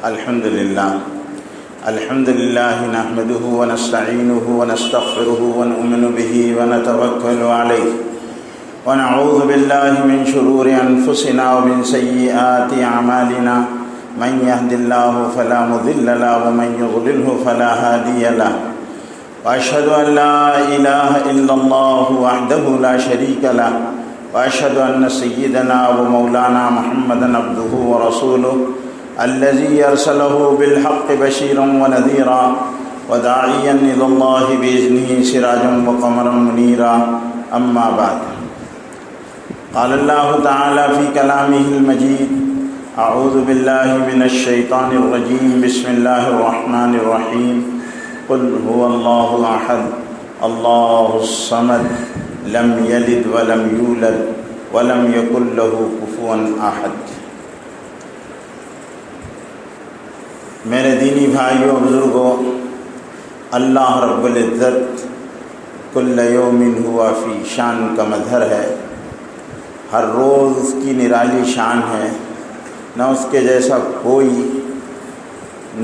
الحمد لله نحمده ونستعينه ونستغفره ونؤمن به ونتوكل عليه ونعوذ بالله من شرور أنفسنا ومن سيئات أعمالنا من يهد الله فلا مضل له ومن يضلله فلا هادي له وأشهد أن لا إله إلا الله وحده لا شريك له وأشهد أن سيدنا ومولانا محمدا عبده ورسوله الذي أرسله بالحق بشيرا ونذيرا وداعيا إلى الله بإذنه سراجا وقمرا منيرا أما بعد قال الله تعالى في كلامه المجيد أعوذ بالله من الشيطان الرجيم بسم الله الرحمن الرحيم قل هو الله أحد الله الصمد لم يلد ولم يولد ولم يكن له كفوا أحد۔ میرے دینی بھائیوں بزرگوں، اللہ رب العزت کل یوم ہوا فی شان کا مظہر ہے۔ ہر روز اس کی نرالی شان ہے، نہ اس کے جیسا کوئی،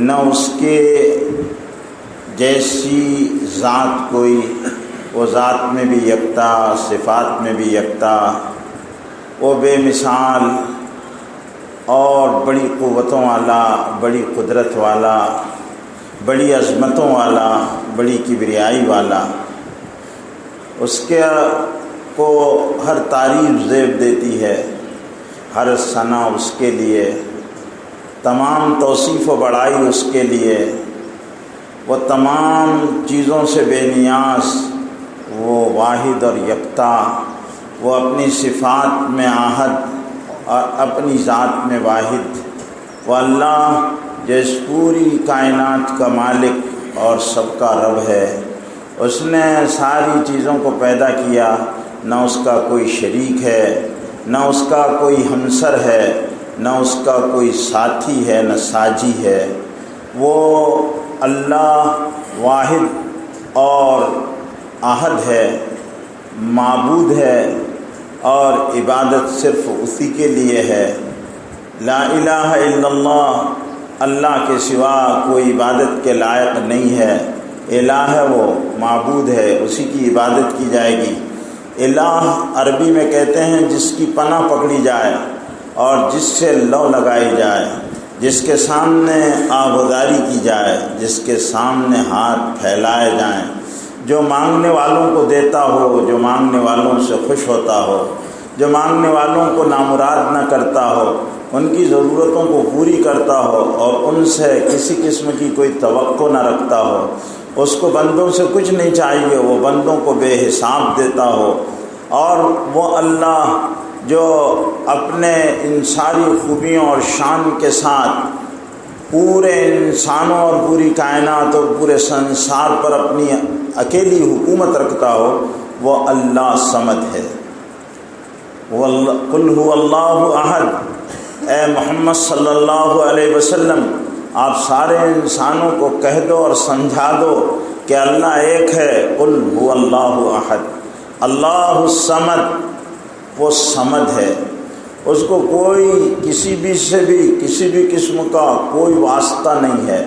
نہ اس کے جیسی ذات کوئی۔ وہ ذات میں بھی یکتا، صفات میں بھی یکتا، وہ بے مثال اور بڑی قوتوں والا، بڑی قدرت والا، بڑی عظمتوں والا، بڑی کبریائی والا۔ اس کے کو ہر تعریف زیب دیتی ہے، ہر ثنا اس کے لیے، تمام توصیف و بڑائی اس کے لیے۔ وہ تمام چیزوں سے بے نیاز، وہ واحد اور یکتا، وہ اپنی صفات میں احد اور اپنی ذات میں واحد۔ وہ اللہ جو اس پوری کائنات کا مالک اور سب کا رب ہے۔ اس نے ساری چیزوں کو پیدا کیا، نہ اس کا کوئی شریک ہے، نہ اس کا کوئی ہمسر ہے، نہ اس کا کوئی ساتھی ہے، نہ ساجی ہے۔ وہ اللہ واحد اور احد ہے، معبود ہے، اور عبادت صرف اسی کے لیے ہے۔ لا الہ الا اللہ، اللہ کے سوا کوئی عبادت کے لائق نہیں ہے۔ الہ ہے، وہ معبود ہے، اسی کی عبادت کی جائے گی۔ الہ عربی میں کہتے ہیں جس کی پناہ پکڑی جائے اور جس سے لو لگائی جائے، جس کے سامنے آبوداری کی جائے، جس کے سامنے ہاتھ پھیلائے جائیں، جو مانگنے والوں کو دیتا ہو، جو مانگنے والوں سے خوش ہوتا ہو، جو مانگنے والوں کو نامراد نہ کرتا ہو، ان کی ضرورتوں کو پوری کرتا ہو اور ان سے کسی قسم کی کوئی توقع نہ رکھتا ہو۔ اس کو بندوں سے کچھ نہیں چاہیے، وہ بندوں کو بے حساب دیتا ہو۔ اور وہ اللہ جو اپنے ان ساری خوبیوں اور شان کے ساتھ پورے انسانوں اور پوری کائنات اور پورے سنسار پر اپنی اکیلی حکومت رکھتا ہو، وہ اللہ صمد ہے۔ قل هو اللہ احد، اے محمد صلی اللہ علیہ وسلم آپ سارے انسانوں کو کہہ دو اور سمجھا دو کہ اللہ ایک ہے۔ قل هو اللہ احد، اللہ الصمد، وہ صمد ہے۔ اس کو کوئی کسی بھی قسم کا کوئی واسطہ نہیں ہے۔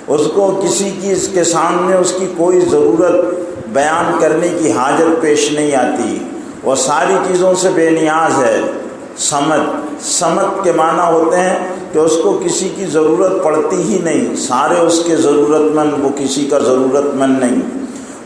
اس کو کسی کی اس کے سامنے اس کی کوئی ضرورت بیان کرنے کی حاجت پیش نہیں آتی۔ وہ ساری چیزوں سے بے نیاز ہے۔ صمد کے معنی ہوتے ہیں کہ اس کو کسی کی ضرورت پڑتی ہی نہیں، سارے اس کے ضرورت مند، وہ کسی کا ضرورت مند نہیں۔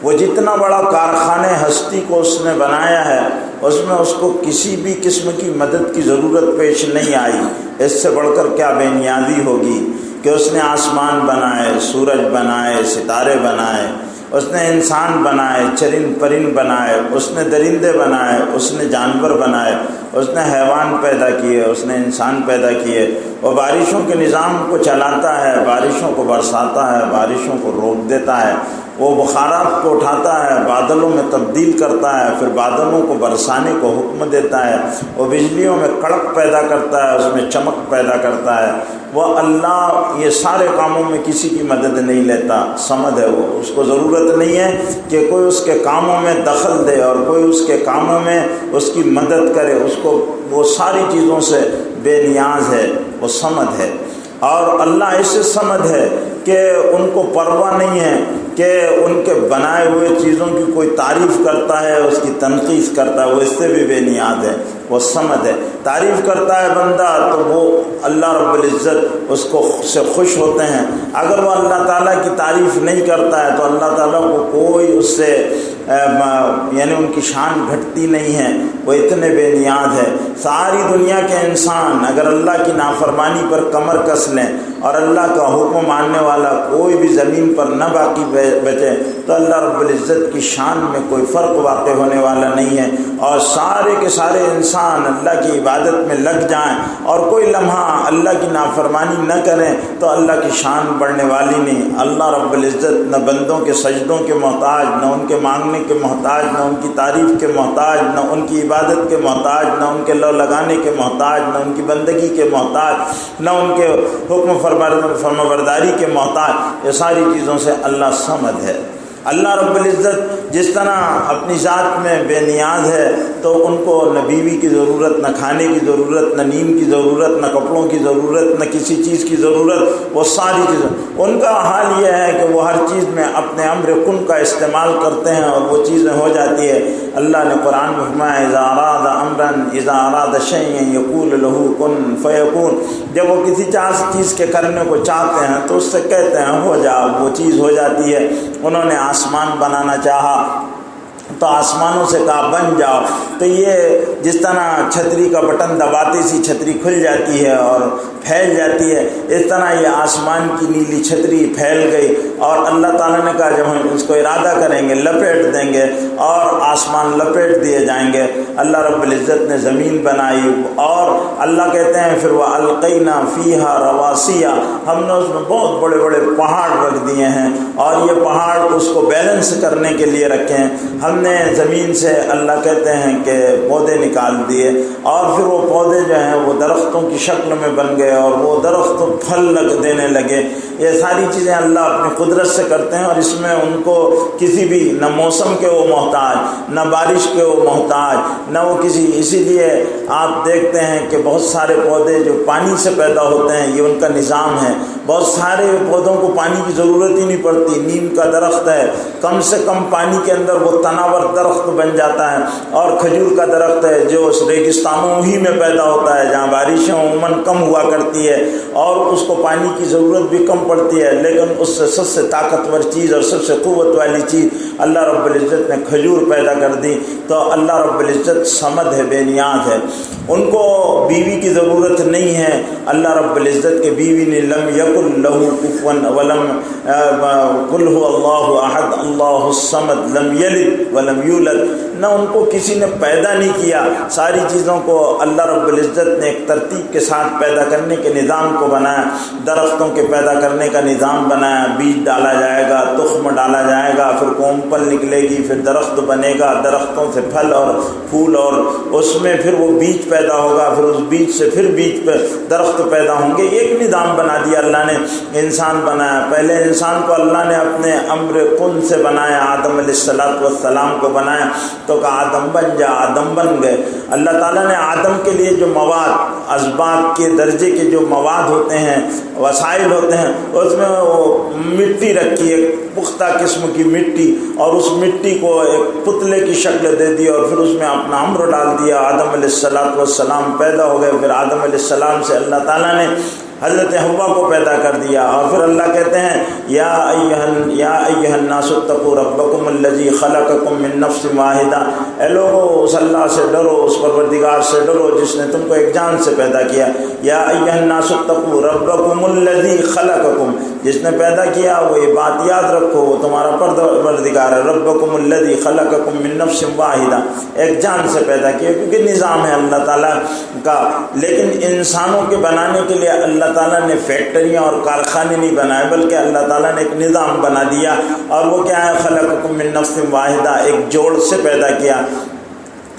وہ جتنا بڑا کارخانے ہستی کو اس نے بنایا ہے، اس میں اس کو کسی بھی قسم کی مدد کی ضرورت پیش نہیں آئی۔ اس سے بڑھ کر کیا بے نیازی ہوگی کہ اس نے آسمان بنائے، سورج بنائے، ستارے بنائے، اس نے انسان بنائے، چرند پرند بنائے، اس نے درندے بنائے، اس نے جانور بنائے، اس نے حیوان پیدا کیے، اس نے انسان پیدا کیے۔ وہ بارشوں کے نظام کو چلاتا ہے، بارشوں کو برساتا ہے، بارشوں کو روک دیتا ہے۔ وہ بخارات کو اٹھاتا ہے، بادلوں میں تبدیل کرتا ہے، پھر بادلوں کو برسانے کو حکم دیتا ہے۔ وہ بجلیوں میں کڑک پیدا کرتا ہے، اس میں چمک پیدا کرتا ہے۔ وہ اللہ یہ سارے کاموں میں کسی کی مدد نہیں لیتا، صمد ہے وہ۔ اس کو ضرورت نہیں ہے کہ کوئی اس کے کاموں میں دخل دے اور کوئی اس کے کاموں میں اس کی مدد کرے۔ اس کو وہ ساری چیزوں سے بے نیاز ہے، وہ صمد ہے۔ اور اللہ ایسے سمد ہے کہ ان کو پرواہ نہیں ہے کہ ان کے بنائے ہوئے چیزوں کی کوئی تعریف کرتا ہے اس کی تنقید کرتا ہے، وہ اس سے بھی بے نیاز ہے، وہ سمد ہے۔ تعریف کرتا ہے بندہ تو وہ اللہ رب العزت اس کو سے خوش ہوتے ہیں، اگر وہ اللہ تعالیٰ کی تعریف نہیں کرتا ہے تو اللہ تعالیٰ کو کوئی اس سے یعنی ان کی شان گھٹتی نہیں ہے، وہ اتنے بے نیاز ہے۔ ساری دنیا کے انسان اگر اللہ کی نافرمانی پر کمر کس لیں اور اللہ کا حکم ماننے والا کوئی بھی زمین پر نہ باقی بچے تو اللہ رب العزت کی شان میں کوئی فرق واقع ہونے والا نہیں ہے، اور سارے کے سارے انسان اللہ کی عبادت میں لگ جائیں اور کوئی لمحہ اللہ کی نافرمانی نہ کریں تو اللہ کی شان بڑھنے والی نہیں۔ اللہ رب العزت نہ بندوں کے سجدوں کے محتاج، نہ ان کے مانگنے کے محتاج، نہ ان کی تعریف کے محتاج، نہ ان کی عبادت کے محتاج، نہ ان کے لو لگانے کے محتاج، نہ ان کی بندگی کے محتاج، نہ ان کے حکم فرمانبرداری کے محتاج۔ یہ ساری چیزوں سے اللہ صمد ہے۔ اللہ رب العزت جس طرح اپنی ذات میں بے نیاز ہے تو ان کو نہ بیوی کی ضرورت، نہ کھانے کی ضرورت، نہ نیند کی ضرورت، نہ کپڑوں کی ضرورت، نہ کسی چیز کی ضرورت، وہ ساری چیزیں ان کا حال یہ ہے کہ وہ ہر چیز میں اپنے امر کن کا استعمال کرتے ہیں اور وہ چیزیں ہو جاتی ہے۔ اللہ نے قرآن میں فرمایا اذا اراد امرا اذا اراد شیئا یقول له کن فیکون، جب وہ کسی چیز کے کرنے کو چاہتے ہیں تو اس سے کہتے ہیں ہو جا، وہ چیز ہو جاتی ہے۔ انہوں نے آسمان بنانا چاہا تو آسمانوں سے کہا بن جاؤ، تو یہ جس طرح چھتری کا بٹن دباتے سی چھتری کھل جاتی ہے اور پھیل جاتی ہے، اس طرح یہ آسمان کی نیلی چھتری پھیل گئی، اور اللہ تعالیٰ نے کہا جب ہم اس کو ارادہ کریں گے لپیٹ دیں گے اور آسمان لپیٹ دیے جائیں گے۔ اللہ رب العزت نے زمین بنائی اور اللہ کہتے ہیں پھر وَأَلْقَيْنَا فِيهَا رَوَاسِيَ، ہم نے اس میں بہت بڑے بڑے پہاڑ رکھ دیے ہیں، اور یہ پہاڑ اس کو بیلنس کرنے کے لیے رکھے ہیں۔ ہم نے زمین سے اللہ کہتے ہیں کہ پودے نکال دیے، اور پھر وہ پودے جو ہیں وہ درختوں کی شکل میں بن گئے اور وہ درخت پھل دینے لگے۔ یہ ساری چیزیں اللہ اپنی قدرت سے کرتے ہیں، اور اس میں ان کو کسی بھی نہ موسم کے وہ محتاج، نہ بارش کے وہ محتاج، نہ وہ کسی، اسی لیے آپ دیکھتے ہیں کہ بہت سارے پودے جو پانی سے پیدا ہوتے ہیں یہ ان کا نظام ہے۔ بہت سارے پودوں کو پانی کی ضرورت ہی نہیں پڑتی۔ نیم کا درخت ہے، کم سے کم پانی کے اندر وہ تناور درخت بن جاتا ہے، اور کھجور کا درخت ہے جو اس ریگستانوں ہی میں پیدا ہوتا ہے جہاں بارشیں عموماً کم ہوا کرتی ہے اور اس کو پانی کی ضرورت بھی کم پڑتی ہے، لیکن اس سے سب سے طاقتور چیز اور سب سے قوت والی چیز اللہ رب العزت نے کھجور پیدا کر دی۔ تو اللہ رب العزت صمد ہے، بے نیاز ہے، ان کو بیوی کی ضرورت نہیں ہے۔ اللہ رب العزت کے بیوی نے لم یکن لہ کفوا ولم قل هو اللہ احد اللہ الصمد لم یلد ولم یولد، نہ ان کو کسی نے پیدا نہیں کیا۔ ساری چیزوں کو اللہ رب العزت نے ایک ترتیب کے ساتھ پیدا کرنے کے نظام کو بنایا، درختوں کے پیدا کرنے کا نظام بنایا، بیج ڈالا جائے گا، تخم ڈالا جائے گا، پھر کومپل نکلے گی، پھر درخت بنے گا، درختوں سے پھل اور پھول، اور اس میں پھر وہ بیج پیدا ہوگا، پھر اس بیج سے پھر بیج پہ درخت پیدا ہوں گے۔ ایک نظام بنا دیا اللہ نے، انسان بنایا۔ پہلے انسان کو اللہ نے اپنے امر کن سے بنایا، آدم علیہ السلام کو بنایا تو کہا آدم بن جا، آدم بن گئے۔ اللہ تعالیٰ نے آدم کے لیے جو مواد، اسباب کے درجے کے جو مواد ہوتے ہیں، وسائل ہوتے ہیں، اس میں وہ مٹی رکھی، ایک پختہ قسم کی مٹی، اور اس مٹی کو ایک پتلے کی شکل دے دی اور پھر اس میں اپنا امر ڈال دیا۔ آدم علیہ السلام پیدا ہو گئے۔ پھر آدم علیہ السلام سے اللہ تعالیٰ نے حضرت حوا کو پیدا کر دیا، اور پھر اللہ کہتے ہیں یا ایھا الناس اتقوا ربکم الذی خلقکم من نفس واحدہ، اے لوگو اس اللہ سے ڈرو، اس پروردگار سے ڈرو جس نے تم کو ایک جان سے پیدا کیا۔ یا ایھا الناس اتقوا ربکم الذی خلقکم، جس نے پیدا کیا وہ یہ بات یاد رکھو وہ تمہارا پروردگار ہے۔ ربکم الذی خلقکم من نفس واحدہ، ایک جان سے پیدا کیا، کیونکہ نظام ہے اللہ تعالیٰ کا۔ لیکن انسانوں کے بنانے کے لیے اللہ تعالیٰ نے فیکٹریاں اور کارخانے نہیں بنائے، بلکہ اللہ تعالیٰ نے ایک نظام بنا دیا، اور وہ کیا ہے؟ خلقکم من نفس واحدہ، ایک جوڑ سے پیدا کیا۔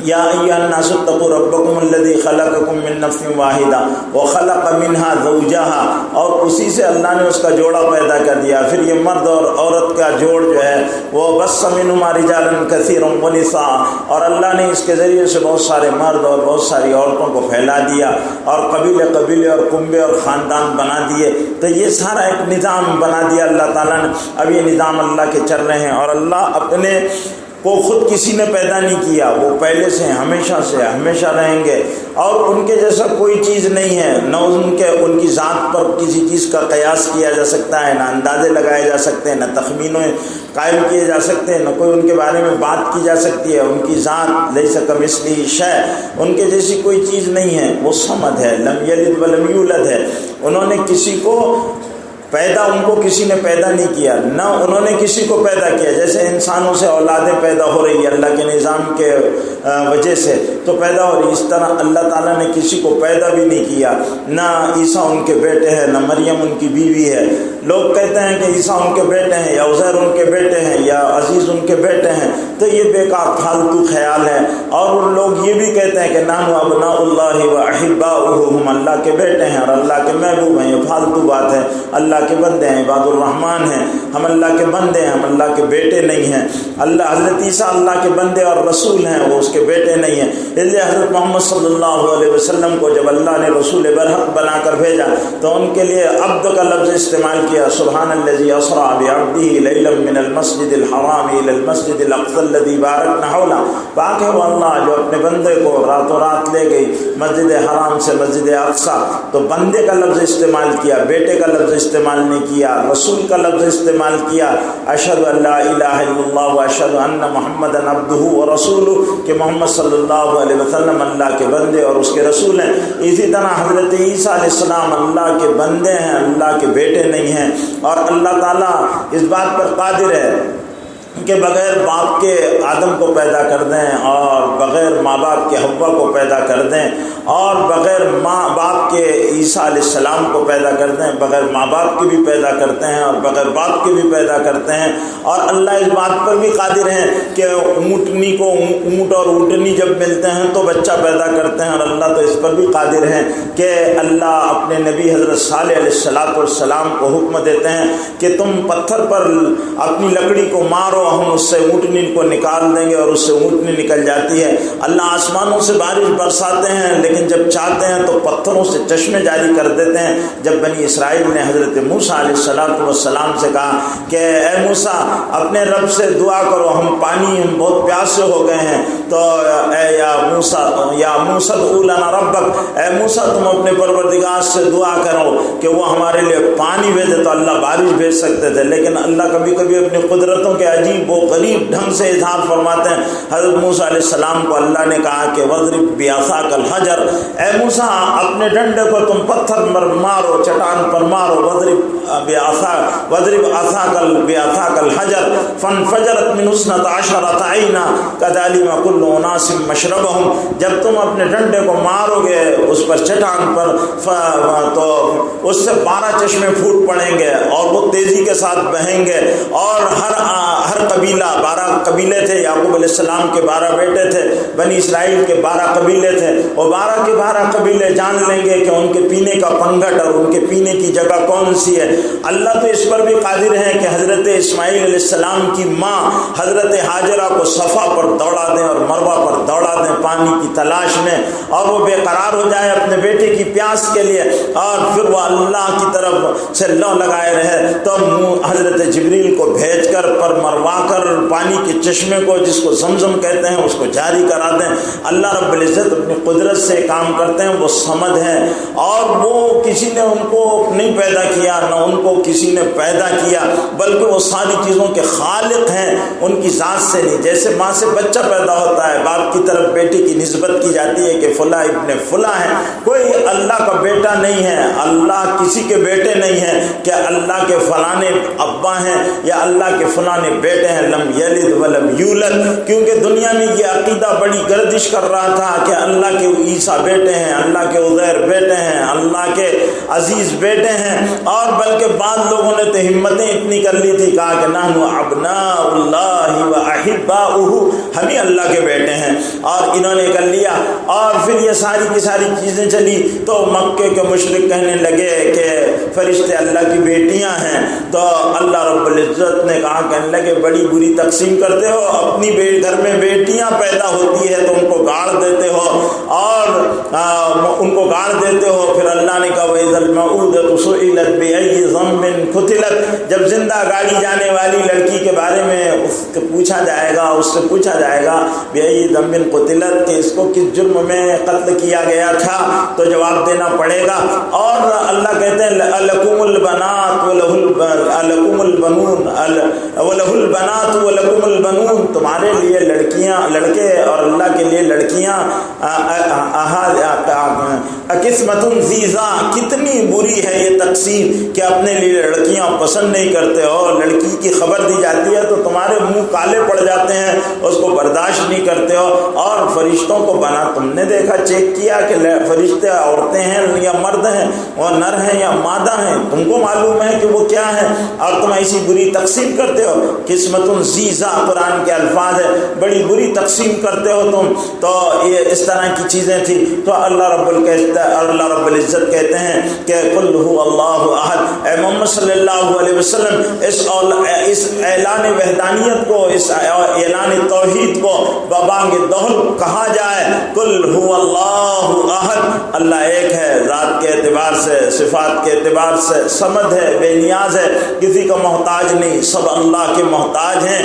یا ایھا الناس اتقوا ربکم الذی خلقکم من نفس واحدہ وخلق منها زوجها، اور اسی سے اللہ نے اس کا جوڑا پیدا کر دیا۔ پھر یہ مرد اور عورت کا جوڑ جو ہے وہ بث منہما رجالا کثیرا ونساء، اور اللہ نے اس کے ذریعے سے بہت سارے مرد اور بہت ساری عورتوں کو پھیلا دیا اور قبیلے قبیلے اور کنبے اور خاندان بنا دیے۔ تو یہ سارا ایک نظام بنا دیا اللہ تعالیٰ نے۔ اب یہ نظام اللہ کے چل رہے ہیں، اور اللہ اپنے کو خود کسی نے پیدا نہیں کیا، وہ پہلے سے ہمیشہ رہیں گے، اور ان کے جیسا کوئی چیز نہیں ہے، نہ ان کی ذات پر کسی چیز کا قیاس کیا جا سکتا ہے، نہ اندازے لگائے جا سکتے ہیں، نہ تخمینوں قائم کیے جا سکتے ہیں، نہ کوئی ان کے بارے میں بات کی جا سکتی ہے۔ ان کی ذات لیس کمثلہ شیء، ان کے جیسی کوئی چیز نہیں ہے، وہ صمد ہے، لم یلد ولم یولد ہے۔ انہوں نے کسی کو ان کو کسی نے پیدا نہیں کیا، نہ انہوں نے کسی کو پیدا کیا۔ جیسے انسانوں سے اولادیں پیدا ہو رہی ہے اللہ کے نظام کے وجہ سے تو پیدا ہو رہی، اس طرح اللہ تعالیٰ نے کسی کو پیدا بھی نہیں کیا۔ نہ عیسیٰ ان کے بیٹے ہیں، نہ مریم ان کی بیوی ہے۔ لوگ کہتے ہیں کہ عیسیٰ ان کے بیٹے ہیں، یا عزیر ان کے بیٹے ہیں، یا عزیز ان کے بیٹے ہیں، تو یہ بیکار پھالتو خیال ہے۔ اور لوگ یہ بھی کہتے ہیں کہ نحن ابناء اللہ و احباؤہ، ہم اللہ کے بیٹے ہیں اور اللہ کے محبوب ہیں، یہ پھالتو بات ہے۔ اللہ کے بندے ہیں، عباد الرحمن ہیں، ہم اللہ کے بندے ہیں، ہم اللہ کے بیٹے نہیں ہیں۔ حضرت عیسیٰ اللہ کے بندے اور رسول ہیں، وہ اس کے بیٹے نہیں ہیں۔ اس لیے حضرت محمد صلی اللہ علیہ وسلم کو جب اللہ نے رسول برحق بنا کر بھیجا تو ان کے لیے عبد کا لفظ استعمال کیا۔ سبحان الذی اسریٰ بعبدہ لیلا من المسجد الحرام الی المسجد الاقصی الذی بارکنا حولہ، پاک ہے وہ اللہ جو اپنے بندے کو راتوں رات لے گئی مسجد حرام سے مسجد اقصی۔ تو بندے کا لفظ استعمال کیا، بیٹے کا لفظ استعمال نہیں کیا، رسول کا لفظ استعمال کیا۔ اشہد ان لا الہ الا اللہ واشہد ان محمدا عبدہ ورسولہ، کہ محمد صلی اللہ علیہ وسلم اللہ کے بندے اور اس کے رسول ہیں۔ اسی طرح حضرت عیسیٰ علیہ السلام اللہ کے بندے ہیں، اللہ کے بیٹے نہیں ہیں۔ اور اللہ تعالیٰ اس بات پر قادر ہے کہ بغیر باپ کے آدم کو پیدا کر دیں، اور بغیر ماں باپ کے حوا کو پیدا کر دیں، اور بغیر ماں باپ کے عیسیٰ علیہ السلام کو پیدا کر دیں، بغیر ماں باپ کے بھی پیدا کرتے ہیں اور بغیر باپ کے بھی پیدا کرتے ہیں۔ اور اللہ اس بات پر بھی قادر ہیں کہ اونٹنی کو اونٹ اور اونٹنی جب ملتے ہیں تو بچہ پیدا کرتے ہیں، اور اللہ تو اس پر بھی قادر ہیں کہ اللہ اپنے نبی حضرت صالح علیہ السلام کو حکم دیتے ہیں کہ تم پتھر پر اپنی لکڑی کو مارو، ہم اس سے اونٹنی کو نکال دیں گے، اور اس سے اونٹنی نکل جاتی ہے۔ اللہ آسمانوں سے بارش برساتے ہیں، لیکن جب چاہتے ہیں تو پتھروں سے چشمے جاری کر دیتے ہیں۔ جب بنی اسرائیل نے حضرت موسیٰ علیہ السلام سے کہا کہ اے موسیٰ اپنے رب سے دعا کرو، ہم بہت پیاسے ہو گئے ہیں، تو اے یا موسیٰ ادعو لنا ربک، اے موسیٰ تم اپنے پروردگار سے دعا کرو کہ وہ ہمارے لیے پانی بھیجے، تو اللہ بارش بھیج سکتے تھے، لیکن اللہ کبھی کبھی اپنی قدرتوں کے عجیب و غریب ڈھنگ سے اظہار فرماتے ہیں۔ حضرت موسیٰ علیہ السلام کو اللہ نے کہا کہ وَاضْرِب بِعَصَاكَ الْحَجَرَ، اے موسیٰ اپنے ڈنڈے کو تم پتھر پر مارو، چٹان پر مارو، وَاضْرِب بِعَصَاكَ الْحَجَرَ فَانْفَجَرَتْ مِنْهُ اثْنَتَا عَشْرَةَ عَيْنًا قَدْ عَلِمَ كُلُّ أُنَاسٍ مَشْرَبَهُمْ، جب تم اپنے ڈنڈے کو مارو گے اس پر چٹان پر تو اس سے 12 چشمے پھوٹ پڑیں گے، اور وہ تیزی کے ساتھ بہیں گے، اور ہر قبیلہ 12 قبیلے تھے، یعقوب علیہ السلام کے 12 بیٹے تھے، بنی اسرائیل کے 12 قبیلے تھے، اور 12 کے 12 قبیلے جان لیں گے کہ ان کے پینے کا پنگھٹ اور ان کے پینے کی جگہ کون سی ہے۔ اللہ تو اس پر بھی قادر ہے کہ حضرت اسماعیل علیہ السلام کی ماں حضرت ہاجرہ کو صفا پر دوڑا دیں اور مروہ پر دوڑا دیں پانی کی تلاش میں، اور وہ بے قرار ہو جائے اپنے بیٹے کی پیاس کے لیے، اور پھر وہ اللہ کی طرف سے لو لگائے رہے، تو حضرت جبریل کو بھیج کر پر مروا کر پانی کے چشمے کو، جس کو زمزم کہتے ہیں، اس کو جاری کرا دیں۔ اللہ رب العزت اپنی قدرت سے کام کرتے ہیں، وہ صمد ہیں، اور وہ کسی نے ان کو نہیں پیدا کیا، نہ ان کو کسی نے پیدا کیا، بلکہ وہ ساری چیزوں کے خالق ہیں، ان کی ذات سے نہیں۔ جیسے ماں سے بچہ پیدا ہوتا ہے، باپ کی طرف بیٹی کی نسبت کی جاتی ہے کہ فلاں ابن فلاں ہے، کوئی اللہ کا بیٹا نہیں ہے، اللہ کسی کے بیٹے نہیں ہیں کہ اللہ کے فلاں ابا ہیں یا اللہ کے فلاں بیٹے ہیں، لم یلد ولم یولد، کیونکہ دنیا میں یہ عقیدہ بڑی گردش کر رہا تھا کہ اللہ کے عیسیٰ بیٹے ہیں، اللہ کے عزیر بیٹے ہیں، اللہ کے عزیز بیٹے ہیں، اور بلکہ بعض لوگوں نے تو ہمتیں اتنی کر لی تھی، کہا کہ نحن ابناء اللہ و احباؤہ، ہم ہی اللہ کے بیٹے ہیں، اور انہوں نے کر لیا۔ اور پھر یہ ساری کی ساری چیزیں چلی تو مکے کے مشرک کہنے لگے کہ فرشتے اللہ کی بیٹیاں ہیں، تو اللہ رب العزت نے کہا، کہنے لگے بڑی بری تقسیم کرتے ہو، اپنی گھر میں بیٹیاں پیدا ہوتی ہے تو ان کو گاڑ دیتے ہو، اور ان کو گاڑ دیتے ہو۔ پھر اللہ نے کہا وَإِذَا الْمَوْءُودَةُ سُئِلَتْ بِأَيِّ ذَنبٍ قُتِلَتْ، جب زندہ گاڑی جانے والی لڑکی کے بارے میں اس سے پوچھا جائے گا بِأَيِّ ذَنبٍ قُتِلَتْ، کہ اس کو کس جرم میں قتل کیا گیا تھا، تو جواب دینا پڑے گا۔ اور اللہ کہتے ہیں لَكُمُ الْبَنَاتُ وَلَكُمُ الْبَنُونَ وَلَهُ الْبَنَاتُ وَلَكُمُ الْبَنُونَ، تمہارے لیے لڑکیاں لڑکے اور اللہ کے لیے لڑکیاں۔ قسمۃ ضیزا، کتنی بری ہے یہ تقسیم کہ اپنے لیے لڑکیاں پسند نہیں کرتے ہو، لڑکی کی خبر دی جاتی ہے تو تمہارے منہ کالے پڑ جاتے ہیں، اس کو برداشت نہیں کرتے ہو۔ اور فرشتوں کو بنا، تم نے دیکھا چیک کیا کہ فرشتے عورتیں ہیں یا مرد ہیں، وہ نر ہیں یا مادہ ہیں، تم کو معلوم ہے کہ وہ کیا ہے، اور تم ایسی بری تقسیم کرتے ہو۔ قسمۃ ضیزا قرآن کے الفاظ ہے، بڑی بری تقسیم کرتے ہو تم۔ تو یہ اس طرح کی چیزیں تھی، تو اللہ رب العزت کہتے ہیں کہ قل هو اللہ احد، اے محمد صلی اللہ علیہ وسلم اس اعلان وحدانیت کو، اس اعلان توحید کو ببانگ دہل کہا جائے، قل هو اللہ احد، اللہ ایک ہے، ذات کے اعتبار سے، صفات کے اعتبار سے صمد ہے، بے نیاز ہے، کسی کا محتاج نہیں، سب اللہ کے محتاج ہیں۔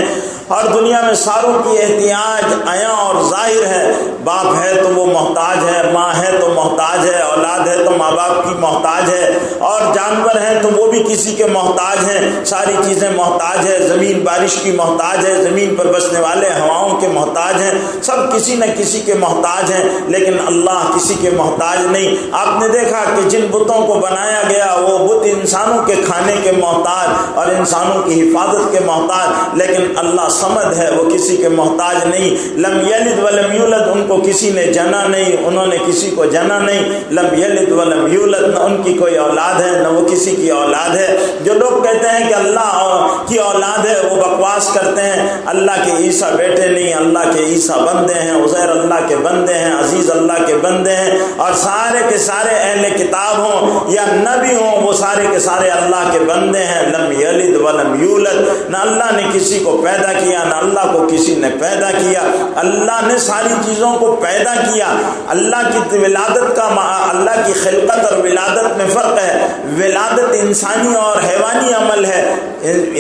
اور دنیا میں ساروں کی احتیاج عیاں اور ظاہر ہے، باپ ہے تو وہ محتاج ہے، ماں ہے تو محتاج ہے، اولاد ہے تو ماں باپ کی محتاج ہے، اور جانور ہیں تو وہ بھی کسی کے محتاج ہیں، ساری چیزیں محتاج ہے، زمین بارش کی محتاج ہے، زمین پر بسنے والے ہواؤں کے محتاج ہیں، سب کسی نہ کسی کے محتاج ہیں، لیکن اللہ کسی کے محتاج نہیں۔ آپ نے دیکھا کہ جن بتوں کو بنایا گیا وہ بت انسانوں کے کھانے کے محتاج اور انسانوں کی حفاظت کے محتاج، لیکن اللہ صمد ہے، وہ کسی کے محتاج نہیں۔ لم یلد ولم یولد، ان کو کسی نے جنا نہیں، انہوں نے کسی کو جنا نہیں۔ لم یلد ولم یولد، نہ ان کی کوئی اولاد ہے نہ وہ کسی کی اولاد ہے۔ جو لوگ کہتے ہیں کہ اللہ کی اولاد ہے وہ بکواس کرتے ہیں، اللہ کے عیسیٰ بیٹے نہیں، اللہ کے عیسیٰ بندے ہیں، عزیر اللہ کے بندے ہیں، عزیز اللہ کے بندے ہیں، اور سارے کے سارے اہل کتاب ہوں یا نبی ہوں وہ سارے کے سارے اللہ کے بندے ہیں۔ لم یلد ولم یولد، نہ اللہ نے کسی کو پیدا کیا نہ اللہ کو کسی نے پیدا کیا، اللہ نے ساری چیزوں کو پیدا کیا۔ اللہ کی ولادت کا، اللہ کی خلقت اور ولادت میں فرق ہے۔ ولادت انسانی اور حیوانی عمل ہے،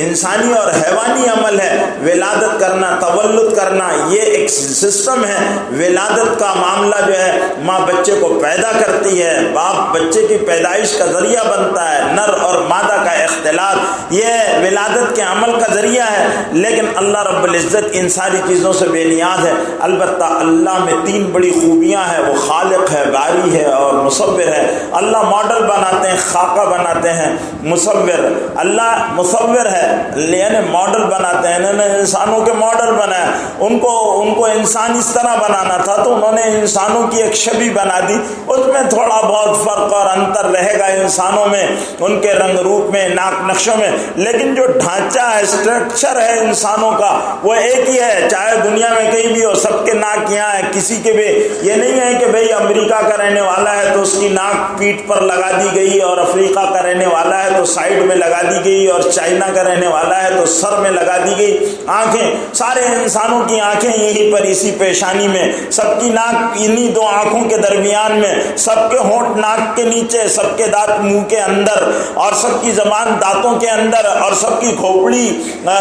انسانی اور حیوانی عمل ہے۔ ولادت کرنا، تولد کرنا، یہ ایک سسٹم ہے۔ ولادت کا معاملہ جو ہے، ماں بچے کو پیدا کرتی ہے، باپ بچے کی پیدائش کا ذریعہ بنتا ہے، نر اور مادہ کا اختلاط یہ ولادت کے عمل کا ذریعہ ہے، لیکن اللہ رب العزت ان ساری چیزوں سے بے نیاز ہے۔ البتہ اللہ میں تین بڑی خوبیاں ہیں، وہ خالق ہے، باری ہے اور مصور ہے۔ اللہ ماڈل بناتے ہیں، خاکہ بناتے ہیں، مصور، اللہ مصور ہے، یعنی ماڈل بناتے ہیں، انہوں نے انسانوں کے ماڈل بنائے، ان کو انسان اس طرح بنانا تھا تو انہوں نے انسانوں کی ایک شبیہ بنا دی، اس میں تھوڑا بہت فرق اور انتر رہے گا انسانوں میں، ان کے رنگ روپ میں، ناک نقشوں میں، لیکن جو ڈھانچہ ہے، اسٹرکچر ہے انسانوں کا وہ ایک ہی ہے، چاہے دنیا میں کہیں بھی ہو، سب کے ناک یہاں ہے، کسی کے بھی یہ نہیں ہے کہ بھئی امریکہ کا رہنے والا ہے تو اس کی ناک پیٹھ پر لگا دی گئی، اور افریقہ کا رہنے والا ہے تو سائیڈ میں لگا دی گئی، اور چائنا کا رہنے والا ہے تو سر میں لگا دی گئی۔ آنکھیں، سارے انسانوں کی آنکھیں یہیں پر، اسی پیشانی میں، سب کی ناک انہی دو آنکھوں کے درمیان میں، سب کے ہونٹ ناک کے نیچے، سب کے دانت منہ کے اندر، اور سب کی زبان دانتوں کے اندر، اور سب کی کھوپڑی،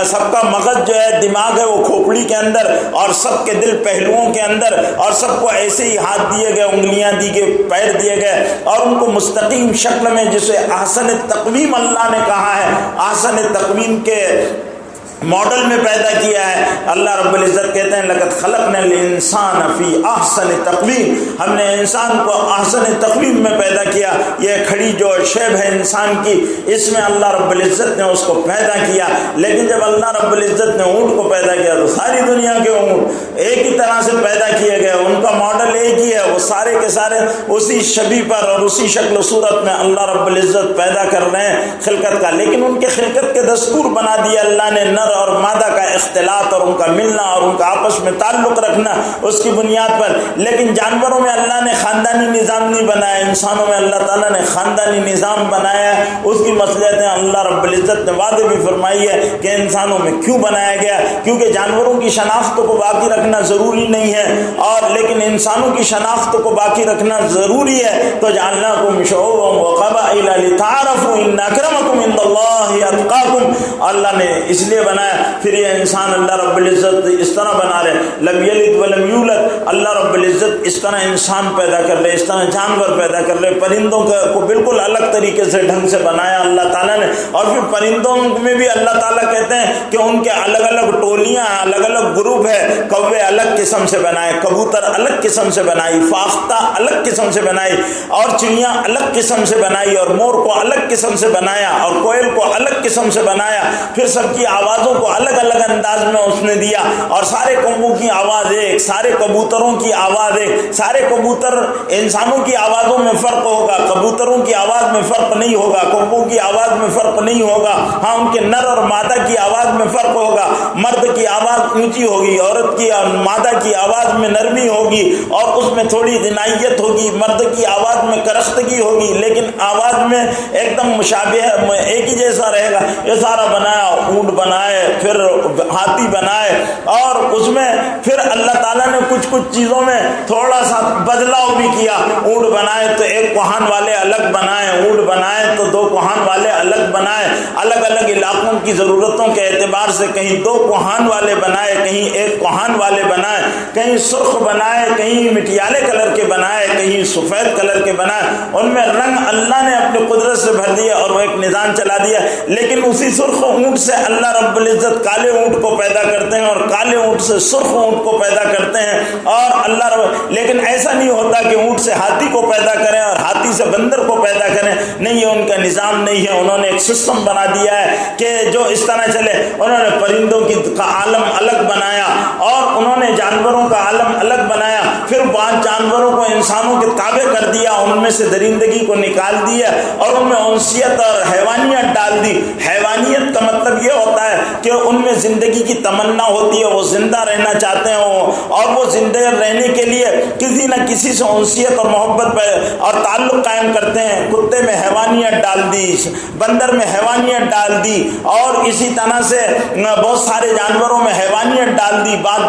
سب کا مغز جو ہے، دماغ ہے وہ کھوپڑی کے اندر، اور سب کے دل پہلوؤں کے اندر، اور سب کو ایسے ہی ہاتھ دیے گئے، انگلیاں دی گئے، پیر دیے گئے، اور ان کو مستقیم شکل میں، جسے احسن تقویم اللہ نے کہا ہے، احسن تقویم کے ماڈل میں پیدا کیا ہے۔ اللہ رب العزت کہتے ہیں لقد خلقنا الانسان فی احسن تقویم، ہم نے انسان کو احسن تقویم میں پیدا کیا۔ یہ کھڑی جو شیب ہے انسان کی، اس میں اللہ رب العزت نے اس کو پیدا کیا۔ لیکن جب اللہ رب العزت نے اونٹ کو پیدا کیا تو ساری دنیا کے اونٹ ایک ہی طرح سے پیدا کیے گئے، ان کا ماڈل ایک ہی ہے، وہ سارے کے سارے اسی شبیہ پر اور اسی شکل و صورت میں اللہ رب العزت پیدا کر رہے ہیں خلقت کا۔ لیکن ان کے خلقت کے دستور بنا دیا اللہ نے، نر اور مادہ کا اختلاط اور ان کا ملنا اور ان کا آپس میں تعلق رکھنا اس کی بنیاد پر۔ لیکن جانوروں میں اللہ نے خاندانی نظام نہیں بنایا، انسانوں میں اللہ تعالیٰ نے خاندانی نظام بنایا ہے۔ اس کی مصلحتیں اللہ رب العزت نے وعدے بھی فرمائی ہے کہ انسانوں میں کیوں بنایا گیا، کیونکہ جانوروں کی شناخت کو باقی رکھنا ضروری نہیں ہے اور لیکن انسانوں کی شناخت کو باقی رکھنا ضروری ہے۔ تو جعلناکم شعوبا وقبائل لتعارفوا ان اکرمکم عند اللہ اتقاکم، اللہ نے اس لیے بنایا۔ پھر یہ انسان اللہ رب العزت اس طرح بنا رہے، لم یلد ولم یولد، اللہ رب العزت اس طرح انسان پیدا کر رہے، اس طرح جانور پیدا کر رہے، پرندوں کو بالکل الگ طریقے سے ڈھنگ سے بنایا اللہ تعالیٰ نے۔ اور پھر پرندوں میں بھی اللہ تعالیٰ کہتے ہیں کہ ان کے الگ الگ ٹولیاں، الگ الگ گروپ ہے۔ کوے الگ قسم سے بنائے، کبوتر الگ قسم سے بنائی، فاختہ الگ قسم سے بنائی، اور چڑیاں الگ قسم سے بنائی، اور مور کو الگ قسم سے بنایا، اور کوئل کو الگ قسم سے بنایا۔ پھر سب کی آوازوں کو الگ الگ انداز میں اس نے دیا، اور سارے کووں کی آواز ایک، سارے کبوتروں کی آواز ایک۔ سارے کبوتر انسانوں کی آوازوں میں فرق ہوگا، کبوتروں کی آواز میں فرق نہیں ہوگا، کووں کی آواز میں فرق نہیں ہوگا، ہاں ان کے نر اور مادہ کی آواز میں فرق ہوگا۔ مرد کی آواز اونچی ہوگی، عورت کی مادہ کی آواز میں نرمی ہوگی اور اس میں تھوڑی غنائیت ہوگی، مرد کی آواز میں کرختگی ہوگی، لیکن آواز میں ایک دم مشابہ ایک ہی جیسا رہے گا۔ یہ سارا بنایا، اونٹ بنائے، پھر ہاتھی بنائے، اور اس میں پھر اللہ تعالیٰ نے کچھ چیزوں میں تھوڑا سا بدلاؤ بھی کیا۔ اونٹ بنائے تو ایک کوہان والے الگ بنائے، اونٹ بنائے تو دو کوہان والے الگ بنائے، الگ الگ علاقوں کی ضرورتوں کے اعتبار سے کہیں دو کوہان والے بنائے، کہیں ایک کوہان والے بنائے، کہیں سرخ بنائے، کہیں مٹیالے کلر کے بنائے، کہیں سفید کلر کے بنائے۔ ان میں رنگ اللہ نے اپنی قدرت سے بھر دیا اور وہ ایک نظام چلا دیا۔ لیکن اسی سرخ اونٹ سے اللہ رب العزت کالے اونٹ کو پیدا کرتے ہیں، اور کالے اونٹ سے سرخ اونٹ کو پیدا کرتے ہیں، اور اللہ رب لیکن ایسا نہیں ہوتا کہ اونٹ سے ہاتھی کو پیدا کریں اور ہاتھی سے بندر کو پیدا کریں، نہیں، یہ ان کا نظام نہیں ہے۔ انہوں نے ایک سسٹم بنا دیا ہے کہ جو اس طرح چلے۔ انہوں نے پرندوں کا عالم الگ بنایا، اور انہوں نے جانوروں کا عالم الگ بنایا، پھر بعض جانوروں کو انسانوں کے تابع کر دیا، ان میں سے درندگی کو نکال دیا اور ان میں انسیت اور حیوانیت ڈال دی۔ حیوانیت کا مطلب یہ ہوتا ہے کہ ان میں زندگی کی تمنا ہوتی ہے، وہ زندہ رہنا چاہتے ہیں، اور وہ زندہ رہنے کے لیے کسی نہ کسی سے انسیت اور محبت اور تعلق قائم کرتے ہیں۔ کتے میں حیوانیت ڈال دی، بندر میں حیوانیت ڈال دی، اور اسی طرح سے بہت سارے جانوروں میں حیوانیت ڈال دی، بعض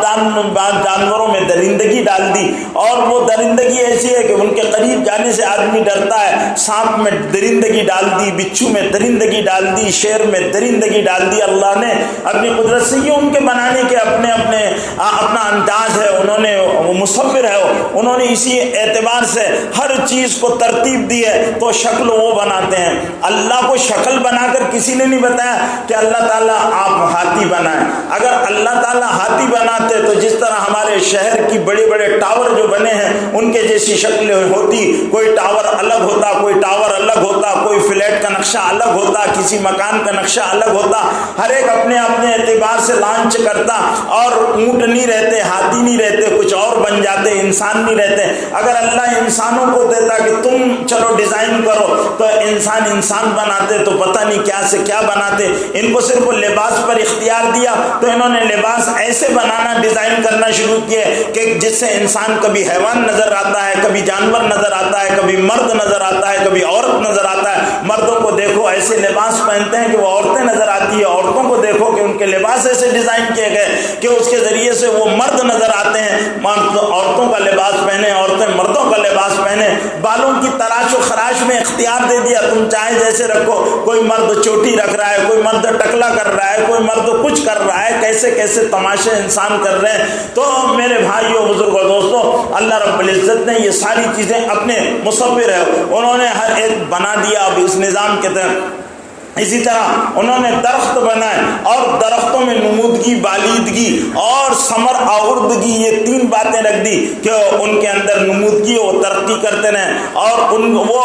جانوروں میں درندگی ڈال دی، اور وہ درندگی ایسی ہے کہ ان کے قریب جانے سے آدمی ڈرتا ہے۔ سانپ میں درندگی ڈال دی، بچھو میں درندگی ڈال دی، شیر میں درندگی ڈال دی۔ اللہ نے اپنی قدرت سے یہ ان کے بنانے کے اپنا انداز ہے، انہوں نے مصور ہے، انہوں نے اسی اعتبار سے ہر چیز کو ترتیب دی ہے، تو شکل وہ بناتے ہیں۔ اللہ کو شکل بنا کر کسی نے نہیں بتایا کہ اللہ تعالیٰ آپ ہاتھی بنائیں۔ اگر اللہ تعالیٰ ہاتھی بناتے تو جس طرح ہمارے شہر کی بڑے بڑے ٹاور جو بنے ہیں ان کے جیسی شکلیں ہوتی، کوئی ٹاور الگ ہوتا، کوئی ٹاور الگ ہوتا، کوئی فلیٹ کا نقشہ الگ ہوتا، کسی مکان کا نقشہ الگ ہوتا، ہر ایک اپنے اپنے اعتبار سے لانچ کرتا، اور اونٹ نہیں رہتے، ہاتھی نہیں رہتے، کچھ اور بن جاتے، انسان نہیں رہتے۔ اگر اللہ انسانوں کو دیتا کہ تم چلو ڈیزائن کرو تو انسان بناتے تو پتہ نہیں کیا سے کیا بناتے۔ ان کو صرف لباس پر اختیار دیا تو انہوں نے لباس ایسے بنانا، ڈیزائن کرنا شروع کیے کہ جس سے انسان کبھی حیوان نظر آتا ہے، کبھی جانور نظر آتا ہے، کبھی مرد نظر آتا ہے، کبھی عورت نظر آتا ہے۔ مردوں کو دیکھو ایسے لباس پہنتے ہیں کہ وہ عورتیں نظر آتی ہے، عورتوں کو دیکھو کہ ان کے لباس ایسے ڈیزائن کیے گئے کہ اس کے ذریعے سے وہ مرد نظر آتے ہیں۔ عورتوں کا لباس پہنے، عورتیں مردوں کا لباس پہنے۔ بالوں کی تراش و خراش میں اختیار دے دیا، تم چاہے جیسے رکھو۔ کوئی مرد چوٹی رکھ رہا ہے، کوئی مرد ٹکلا کر رہا ہے، کوئی مرد کچھ کر رہا ہے، کیسے کیسے تماشے انسان کر رہے ہیں۔ تو میرے بھائیوں، بزرگوں، دوستوں، اللہ رب العزت نے یہ ساری چیزیں اپنے مصور ہے، انہوں نے ہر ایک بنا دیا۔ اب اس نظام کے تحت اسی طرح انہوں نے درخت بنائے اور درختوں میں نمودگی، بالیدگی اور ثمر آوردگی، یہ تین باتیں رکھ دی کہ ان کے اندر نمودگی، وہ ترقی کرتے رہیں اور وہ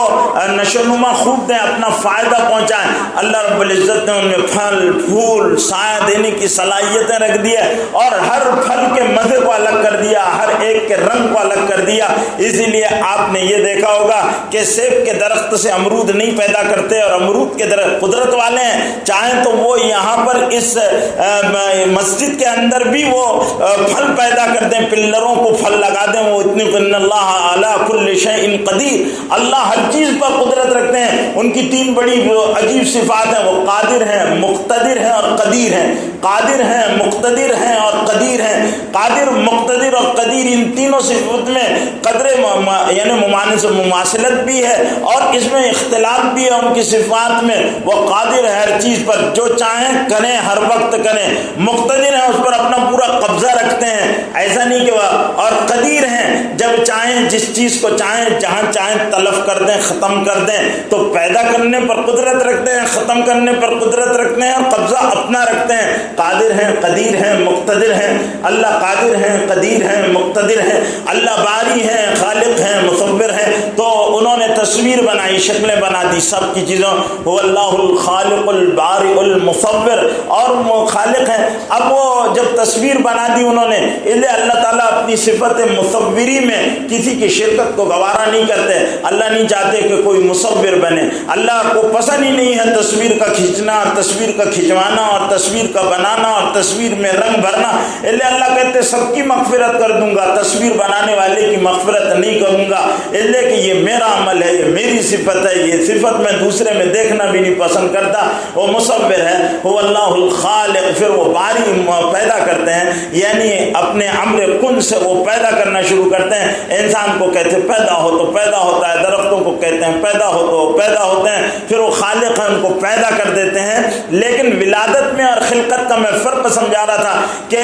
نشو و نما خوب دیں، اپنا فائدہ پہنچائیں۔ اللہ رب العزت نے ان میں پھل پھول سایہ دینے کی صلاحیتیں رکھ دی ہے اور ہر پھل کے مزے کو الگ کر دیا، ہر ایک کے رنگ کو الگ کر دیا۔ اسی لیے آپ نے یہ دیکھا ہوگا کہ سیب کے درخت سے امرود نہیں پیدا کرتے، اور امرود کے درخت قدرت والے ہیں، چاہیں تو وہ یہاں پر اس مسجد کے اندر بھی وہ پھل پیدا کر دیں، پلروں کو پھل لگا دیں، وہ اتنی ان اللہ علی کل شیء قدیر، اللہ ہر چیز پر قدرت رکھتے ہیں۔ ان کی تین بڑی عجیب صفات ہیں، وہ قادر ہیں، مقتدر ہیں اور قدیر ہیں۔ قادر ہیں، مقتدر ہیں اور قدیر ہیں۔ قادر، مقتدر اور قدیر، ان تینوں صفات میں قدر یعنی مماثلت بھی ہے اور اس میں اختلاف بھی ہے ان کی صفات میں۔ وہ قادر ہے ہر چیز پر، جو چاہیں کریں، ہر وقت کریں۔ مقتدر ہیں، اس پر اپنا پورا قبضہ رکھتے ہیں، ایسا نہیں کہ وہ، اور قدیر ہیں، جب چاہیں جس چیز کو چاہیں جہاں چاہیں تلف کر دیں، ختم کر دیں۔ تو پیدا کرنے پر قدرت رکھتے ہیں، ختم کرنے پر قدرت رکھتے ہیں اور قبضہ اپنا رکھتے ہیں۔ قادر ہیں، قدیر ہیں، مقتدر ہیں۔ اللہ قادر ہیں، قدیر ہیں، مقتدر ہیں۔ اللہ باری ہیں، خالق ہیں، مصور ہیں۔ تو انہوں نے تصویر بنائی، شکلیں بنا دی سب کی چیزوں۔ هو اللہ الخالق البارئ المصور، اور وہ خالق ہیں۔ اب وہ جب تصویر بنا دی انہوں نے، اس لیے اللہ تعالیٰ اپنی صفت مصوری میں کسی کی شرکت کو گوارا نہیں کرتے۔ اللہ نہیں چاہتے کہ کوئی مصور بنے، اللہ کو پسند ہی نہیں ہے تصویر کا کھینچنا، تصویر کا کھنچوانا اور تصویر کا بنانا اور تصویر میں رنگ بھرنا۔ اس لیے اللہ کہتے سب کی مغفرت کر دوں گا، تصویر بنانے والے کی مغفرت نہیں کروں گا، اس لیے کہ یہ میرا عمل ہے، یہ میری صفت ہے، یہ صفت میں دوسرے میں دیکھنا بھی نہیں پسند کرتا۔ وہ مصور ہے، وہ اللہ الخالق، پھر وہ باری پیدا کرتے ہیں، یعنی اپنے امر کن سے وہ پیدا کرنا شروع کرتے ہیں۔ انسان کو کہتے پیدا ہو تو پیدا ہوتا ہے، درختوں کو کہتے ہیں پیدا ہو تو پیدا ہوتے ہیں، پھر وہ خالق ہیں، ان کو پیدا کر دیتے ہیں۔ لیکن ولادت میں اور خلقت کا میں فرق سمجھا رہا تھا کہ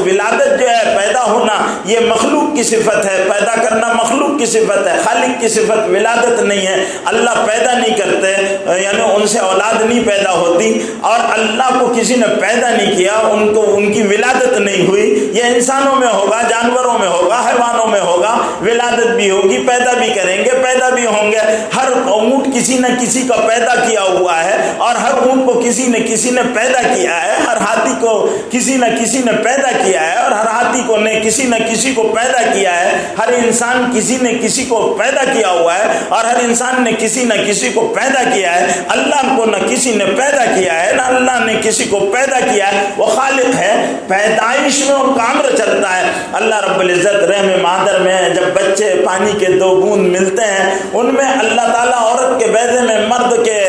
ولادت جو ہے، پیدا ہونا، یہ مخلوق کی صفت ہے، پیدا کرنا مخلوق کی صفت ہے، خالق کی صفت ولادت نہیں ہے۔ اللہ پیدا نہیں کرتے، یعنی ان سے اولاد نہیں پیدا ہوتی، اور اللہ کو کسی نے پیدا نہیں کیا، ان کی ولادت نہیں ہوئی۔ یہ انسانوں میں ہوگا، جانوروں میں ہوگا، حیوانوں میں ہوگا، ولادت بھی ہوگی، پیدا بھی کریں گے، پیدا بھی ہوں گے۔ ہر اونٹ کسی نہ کسی کا پیدا کیا ہوا ہے، اور ہر اونٹ کو کسی نے پیدا کیا ہے، ہر ہاتھی کو کسی نہ کسی نے پیدا کیا ہے، اور ہر ہاتھی کو نے کسی نہ کسی کو پیدا کیا ہے۔ ہر انسان کسی نے کسی کو پیدا کیا ہوا ہے، اور ہر انسان نے کسی نہ کسی کو پیدا کیا ہے۔ اللہ کو نہ کسی نے پیدا کیا ہے، نہ اللہ نے کسی کو پیدا کیا ہے۔ وہ خالق ہے، پیدائش میں ان کا امر چلتا ہے۔ اللہ رب العزت رحم مادر میں جب بچے پانی کے دو بوند ملتے ہیں، ان میں اللہ تعالیٰ عورت کے بیضے میں مرد کے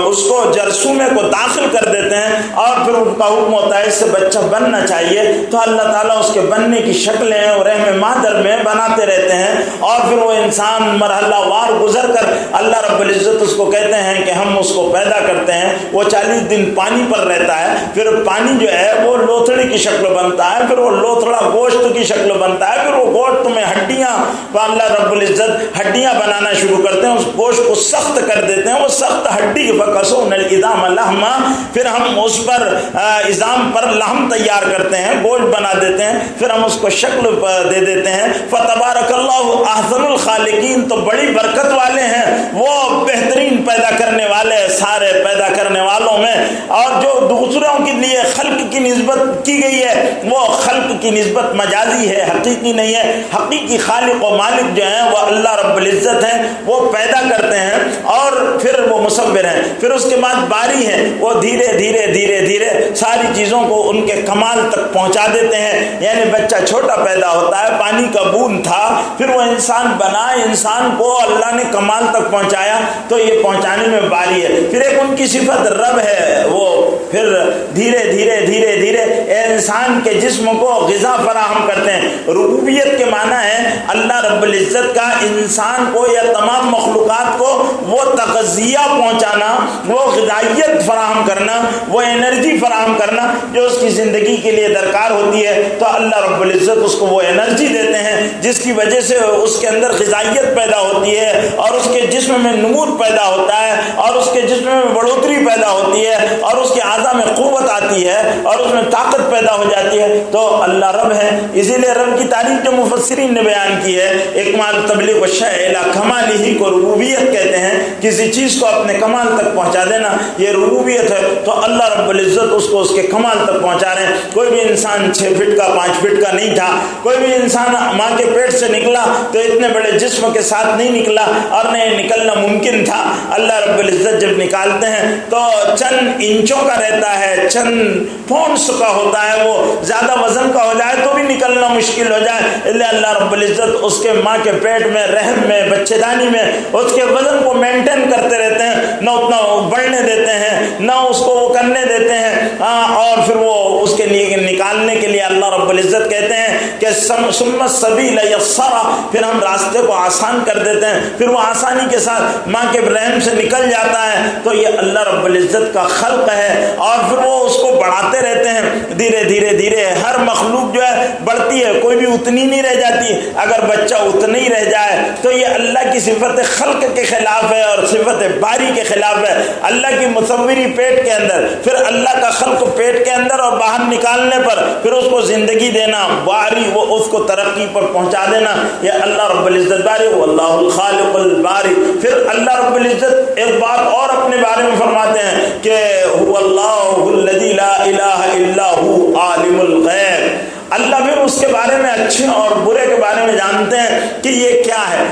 اس کو جرثومے کو داخل کر دیتے ہیں، اور پھر ان کا حکم ہوتا ہے اس سے بچہ بننا چاہیے، تو اللہ تعالیٰ اس کے بننے کی شکلیں رحم مادر میں بناتے رہتے ہیں، اور پھر وہ انسان مرحلہ وار گزر کر اللہ رب العزت اس کو کہتے ہیں کہ ہم اس کو پیدا کرتے ہیں۔ وہ 40 دن پانی پر رہتا ہے، پھر پانی جو ہے وہ لوتھڑی کی شکل بنتا ہے، پھر وہ لوتھڑا گوشت کی شکل بنتا ہے، پھر وہ گوشت میں ہڈیاں، اللہ رب العزت ہڈیاں بنانا شروع کرتے ہیں، اس گوشت کو سخت کر دیتے ہیں، وہ سخت ہڈی فکسون العظام لحما، پھر ہم اس پر عظام پر لحم تیار کرتے ہیں، گوشت بنا دیتے ہیں، پھر ہم اس کو شکل دے دیتے ہیں۔ فتبارک اللہ احسن الخالقین، تو بڑی برکت والے ہیں وہ، بہترین پیدا کرنے والے سارے پیدا کرنے والوں میں۔ اور جو دوسروں کے لیے خلق کی نسبت کی گئی ہے، وہ خلق کی نسبت مجازی ہے، حقیقی نہیں ہے۔ حقیقی خالق و مالک جو ہیں وہ اللہ رب العزت ہیں، وہ پیدا کرتے ہیں اور پھر وہ مصور ہیں۔ پھر اس کے بعد باری ہیں، وہ دھیرے دھیرے دھیرے دھیرے ساری چیزوں کو ان کے کمال تک پہنچا دیتے ہیں۔ یعنی بچہ چھوٹا پیدا ہوتا ہے، پانی کا بوند تھا، پھر وہ انسان بنا، انسان کو اللہ نے کمال تک پہنچایا، تو یہ پہنچانے میں باری ہے۔ پھر ایک ان کی صفت رب ہے، وہ پھر دھیرے دھیرے دھیرے دھیرے انسان کے جسم کو غذا فراہم کرتے ہیں۔ ربوبیت کے معنی ہے اللہ رب العزت کا انسان کو یا تمام مخلوقات کو وہ تغذیہ پہنچانا، وہ غذائیت فراہم کرنا، وہ انرجی فراہم کرنا جو اس کی زندگی کے لیے درکار ہوتی ہے، تو اللہ رب العزت اس کو وہ انرجی دیتے ہیں جس کی وجہ سے اس کے اندر غذائیت پیدا ہوتی ہے اور اس کے جسم میں نمود پیدا ہوتا ہے اور اس کے جسم میں بڑھوتری پیدا ہوتی ہے اور اس کے اعضاء میں قوت آتی ہے اور اس میں طاقت پیدا ہو جاتی ہے، تو اللہ رب ہے۔ اسی لیے رب کی تعریف جو مفسرین نے بیان کی ہے، اکمال تبلیغ الشیء الی کمالہ کو ربوبیت کہتے ہیں، کسی چیز کو اپنے کمال تک پہنچا دینا یہ ربوبیت ہے، تو اللہ رب العزت اس کو اس کے کمال تک پہنچا رہے ہیں۔ کوئی بھی انسان 6 فٹ کا 5 فٹ کا نہیں تھا، کوئی بھی انسان ماں کے پیٹ سے نکلا تو اتنے بڑے جسم کے ساتھ نہیں نکلا اور نہیں نکلنا ممکن تھا۔ اللہ رب العزت جب نکالتے ہیں تو چند انچوں کا رہتا ہے، چند پونس کا ہوتا ہے، وہ زیادہ وزن کا ہو جائے تو بھی نکلنا مشکل ہو جائے، اس لیے اللہ رب العزت اس کے ماں کے پیٹ میں، رحم میں، بچے دانی میں اس کے وزن کو مینٹین کرتے رہتے ہیں، نہ اتنا بڑھنے دیتے ہیں نہ اس کو وہ کرنے دیتے ہیں، اور پھر وہ اس کے لیے نکالنے کے لیے اللہ رب العزت کہتے ہیں کہ ثم السبیل یسرا، پھر ہم راستے کو آسان کر دیتے ہیں، پھر وہ آسانی کے ساتھ ماں کے رحم سے نکل جاتا ہے۔ تو یہ اللہ رب العزت کا خلق ہے، اور پھر وہ اس کو بڑھاتے رہتے ہیں دھیرے دھیرے دھیرے۔ ہر مخلوق جو ہے بڑھتی ہے، کوئی بھی اتنی نہیں رہ جاتی، اگر بچہ اتنا ہی رہ جائے تو یہ اللہ کی صفت خلق کے خلاف ہے اور صفت باری کے خلاف ہے۔ اللہ کی مصوری پیٹ کے اندر، پھر اللہ کا خلق پیٹ کے اندر اور باہر نکالنے پر پھر اس کو زندگی دینا، باری وہ اس کو ترقی پر پہنچا دینا، یہ اللہ رب العزت باری، واللہ الخالق الباری۔ پھر اللہ رب العزت ایک بات اور اپنے بارے میں فرماتے ہیں کہ هو اللہ الذی لا الہ الا هو عالم الغیب۔ اللہ پھر اس کے بارے میں اچھے اور برے کے بارے میں جانتے ہیں کہ یہ کیا ہے۔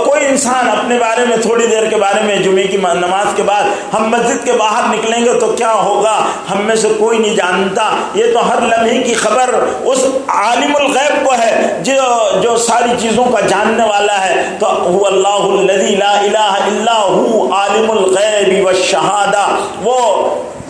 کوئی انسان اپنے بارے میں تھوڑی دیر کے بارے میں، جمعے کی نماز کے بعد ہم مسجد کے باہر نکلیں گے تو کیا ہوگا ہم میں سے کوئی نہیں جانتا، یہ تو ہر لمحے کی خبر اس عالم الغیب کو ہے جو ساری چیزوں کا جاننے والا ہے۔ تو هو اللہ الذی لا الہ الا هو عالم الغیب والشہادہ، وہ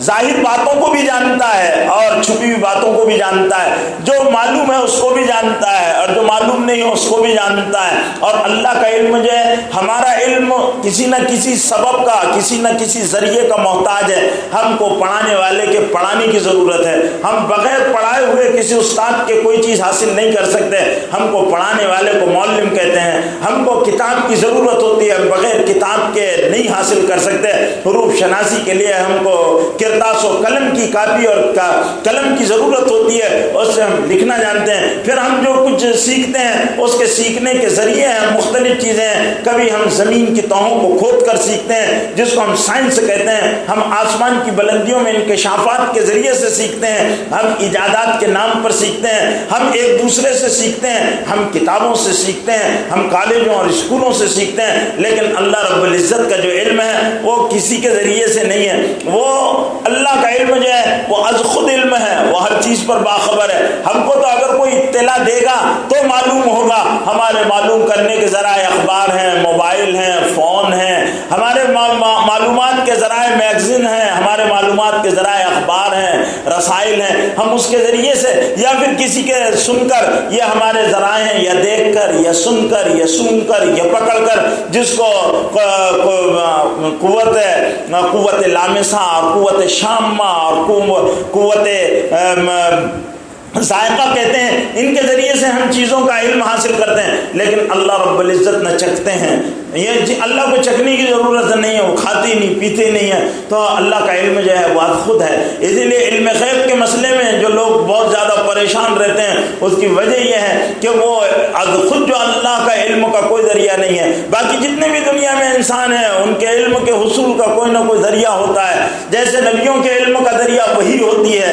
ظاہر باتوں کو بھی جانتا ہے اور چھپی ہوئی باتوں کو بھی جانتا ہے، جو معلوم ہے اس کو بھی جانتا ہے اور جو معلوم نہیں ہے اس کو بھی جانتا ہے۔ اور اللہ کا علم جو ہے، ہمارا علم کسی نہ کسی سبب کا، کسی نہ کسی ذریعے کا محتاج ہے۔ ہم کو پڑھانے والے کے پڑھانے کی ضرورت ہے، ہم بغیر پڑھائے ہوئے کسی استاد کے کوئی چیز حاصل نہیں کر سکتے، ہم کو پڑھانے والے کو معلم کہتے ہیں۔ ہم کو کتاب کی ضرورت ہوتی ہے، بغیر کتاب کے نہیں حاصل کر سکتے۔ حروف شناسی کے لیے ہم کو کرتاس و قلم کی کاپی اور قلم کی ضرورت ہوتی ہے، اس سے ہم لکھنا جانتے ہیں۔ پھر ہم جو کچھ سیکھتے ہیں اس کے سیکھنے کے ذریعے ہم مختلف چیزیں ہیں، کبھی ہم زمین کی تہوں کو کھود کر سیکھتے ہیں جس کو ہم سائنس کہتے ہیں، ہم آسمان کی بلندیوں میں انکشافات کے ذریعے سے سیکھتے ہیں، ہم ایجادات کے نام پر سیکھتے ہیں، ہم ایک دوسرے سے سیکھتے ہیں، ہم کتابوں سے سیکھتے ہیں، ہم کالجوں اور اسکولوں سے سیکھتے ہیں۔ لیکن اللہ رب العزت کا جو علم ہے وہ کسی کے ذریعے سے نہیں ہے، وہ اللہ کا علم جو ہے وہ از خود علم ہے، وہ ہر چیز پر باخبر ہے۔ ہم کو تو اگر کوئی اطلاع دے گا تو معلوم ہوگا، ہمارے معلوم کرنے کے ذرائع اخبار ہیں، موبائل ہیں، فون ہیں، ہمارے معلومات کے ذرائع میگزین ہیں، ہمارے معلومات کے ذرائع اخبار ہیں، رسائل ہیں، ہم اس کے ذریعے سے یا پھر کسی کے سن کر، یہ ہمارے ذرائع ہیں، یا دیکھ کر یا سن کر یا سون کر یا پکڑ کر، جس کو قوت لامسہ اور قوت شامہ اور قوت ذائقہ کہتے ہیں، ان کے ذریعے سے ہم چیزوں کا علم حاصل کرتے ہیں۔ لیکن اللہ رب العزت نہ چکھتے ہیں، یہ اللہ کو چکھنے کی ضرورت نہیں ہے، وہ کھاتے نہیں پیتے نہیں ہیں، تو اللہ کا علم جو ہے وہ خود ہے۔ اسی لیے علم غیب کے مسئلے میں جو لوگ بہت زیادہ پریشان رہتے ہیں اس کی وجہ یہ ہے کہ وہ خود جو اللہ کا علم کا کوئی ذریعہ نہیں ہے۔ باقی جتنے بھی دنیا میں انسان ہیں ان کے علم کے حصول کا کوئی نہ کوئی ذریعہ ہوتا ہے، جیسے نبیوں کے علم کا ذریعہ وہی ہوتی ہے،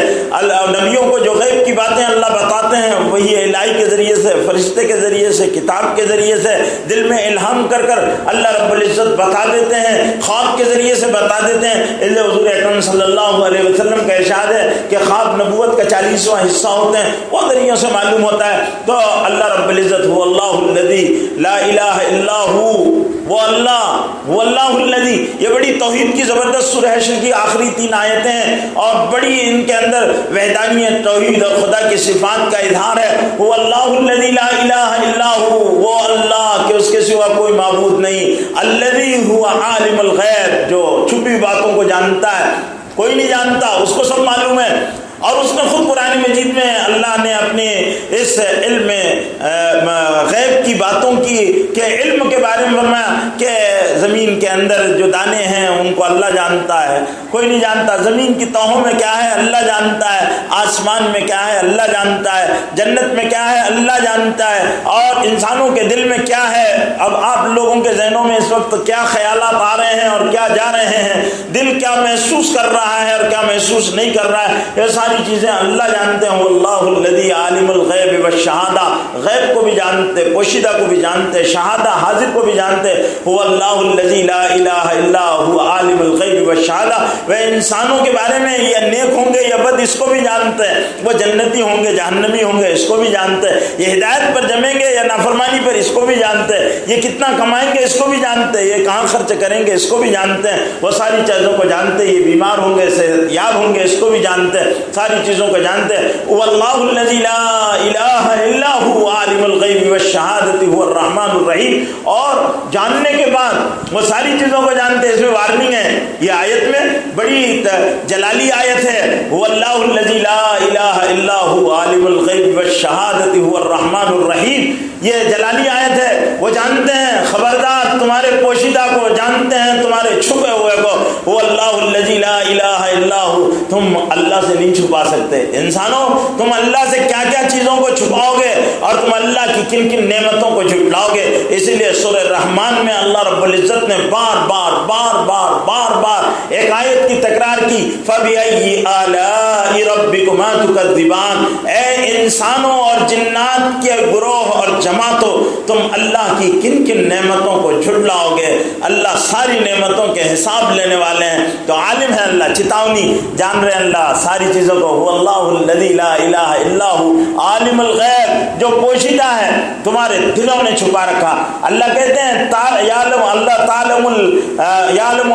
نبیوں کو جو غیب کی باتیں اللہ بتاتے ہیں وہی الہی کے ذریعے سے، فرشتے کے ذریعے سے، کتاب کے ذریعے سے دل میں الہام کر کر اللہ رب العزت بتا دیتے ہیں، خواب کے ذریعے سے بتا دیتے ہیں۔ اس لیے حضور اکرم صلی اللہ علیہ وسلم کا ارشاد ہے کہ خواب نبوت کا 40واں حصہ ہوتے ہیں، وہ ذریعوں سے معلوم ہوتا ہے۔ تو اللہ رب العزت هو اللہ الذی لا الہ الا هو، وہ اللہ الذی، یہ بڑی توحید کی زبردست سورہ حشر کی آخری 3 آیتیں ہیں اور بڑی ان کے اندر وحدانیت، توحید اور خدا کی صفات کا اظہار ہے. هو اللہ الذی لا الہ الا هو، وہ اللہ کہ اس کے سوا کوئی معبود نہیں. الذی هو عالم الغیب، جو چھپی باتوں کو جانتا ہے، کوئی نہیں جانتا، اس کو سب معلوم ہے. اور اس نے خود قرآن مجید میں اللہ نے اپنے اس علم غیب کی باتوں کی کہ علم کے بارے میں فرمایا کہ زمین کے اندر جو دانے ہیں ان کو اللہ جانتا ہے، کوئی نہیں جانتا. زمین کی تہوں میں کیا ہے اللہ جانتا ہے، آسمان میں کیا ہے اللہ جانتا ہے، جنت میں کیا ہے اللہ جانتا ہے، اور انسانوں کے دل میں کیا ہے. اب آپ لوگوں کے ذہنوں میں اس وقت کیا خیالات آ رہے ہیں اور کیا جا رہے ہیں، دل کیا محسوس کر رہا ہے اور کیا محسوس نہیں کر رہا ہے، یہ ساری چیزیں اللہ جانتے ہیں. اللہ الذی عالم الغیب والشہادہ، غیب کو بھی جانتے، پوشیدہ کو بھی جانتے، شہادہ حاضر کو بھی جانتے. هو اللہ الذی لا الہ الا هو عالم الغیب والشہادہ. وہ انسانوں کے بارے میں یہ نیک ہوں گے یا بد اس کو بھی جانتے ہیں، وہ جنتی ہوں گے جہنمی ہوں گے اس کو بھی جانتے ہیں، یہ ہدایت پر جمیں گے یا نافرمانی پر اس کو بھی جانتے ہیں، یہ کتنا کمائیں گے اس کو بھی جانتے ہیں، یہ کہاں خرچ کریں گے اس کو بھی جانتے ہیں، وہ ساری چیزوں کو جانتے ہیں. یہ بیمار ہوں گے صحت یاب ہوں گے اس کو بھی جانتے ہیں، ساری چیزوں کو جانتے ہیں. واللہ الذی لا الہ الا هو عالم الغیب والشہادۃ هو الرحمن الرحیم. اور جاننے کے بعد وہ ساری چیزوں کو جانتے ہیں. اس میں وارننگ ہے، یہ آیت میں بڑی جلالی آیت ہے. واللہ الذی لا الہ الا هو عالم الغیب والشہادۃ هو الرحمن الرحیم. یہ جلالی آیت ہے. وہ جانتے ہیں، خبردار تمہارے پوشیدہ کو جانتے ہیں، تمہارے چھپے ہوئے کو. وہ اللہ الذی لا الہ الا هو. تم اللہ سے نہیں چھپا سکتے. انسانوں تم اللہ سے کیا کیا چیزوں کو چھپاؤ گے اور تم اللہ کی کن کن نعمتوں کو جھٹلاؤ گے. اسی لیے سورہ رحمان میں اللہ رب العزت نے بار بار بار بار بار بار ایک آیت کی تکرار کی. فَبِأَيِّ آلَاءِ رَبِّكُمَا تُكَذِّبَانِ. اے انسانوں اور جنات کے گروہ اور جماعتوں، تم اللہ کی کن کن نعمتوں کو جھٹلاؤ گے. اللہ ساری نعمتوں کے حساب لینے والے ہیں. تو عالم ہے اللہ، چتاونی جان رہے اللہ ساری چیزوں کو. هو اللہ الذی لا الہ الا هو عالم الغیب، جو پوشیدہ ہے تمہارے دلوں نے چھپا رکھا. اللہ کہتے ہیں یعلم اللہ یعلم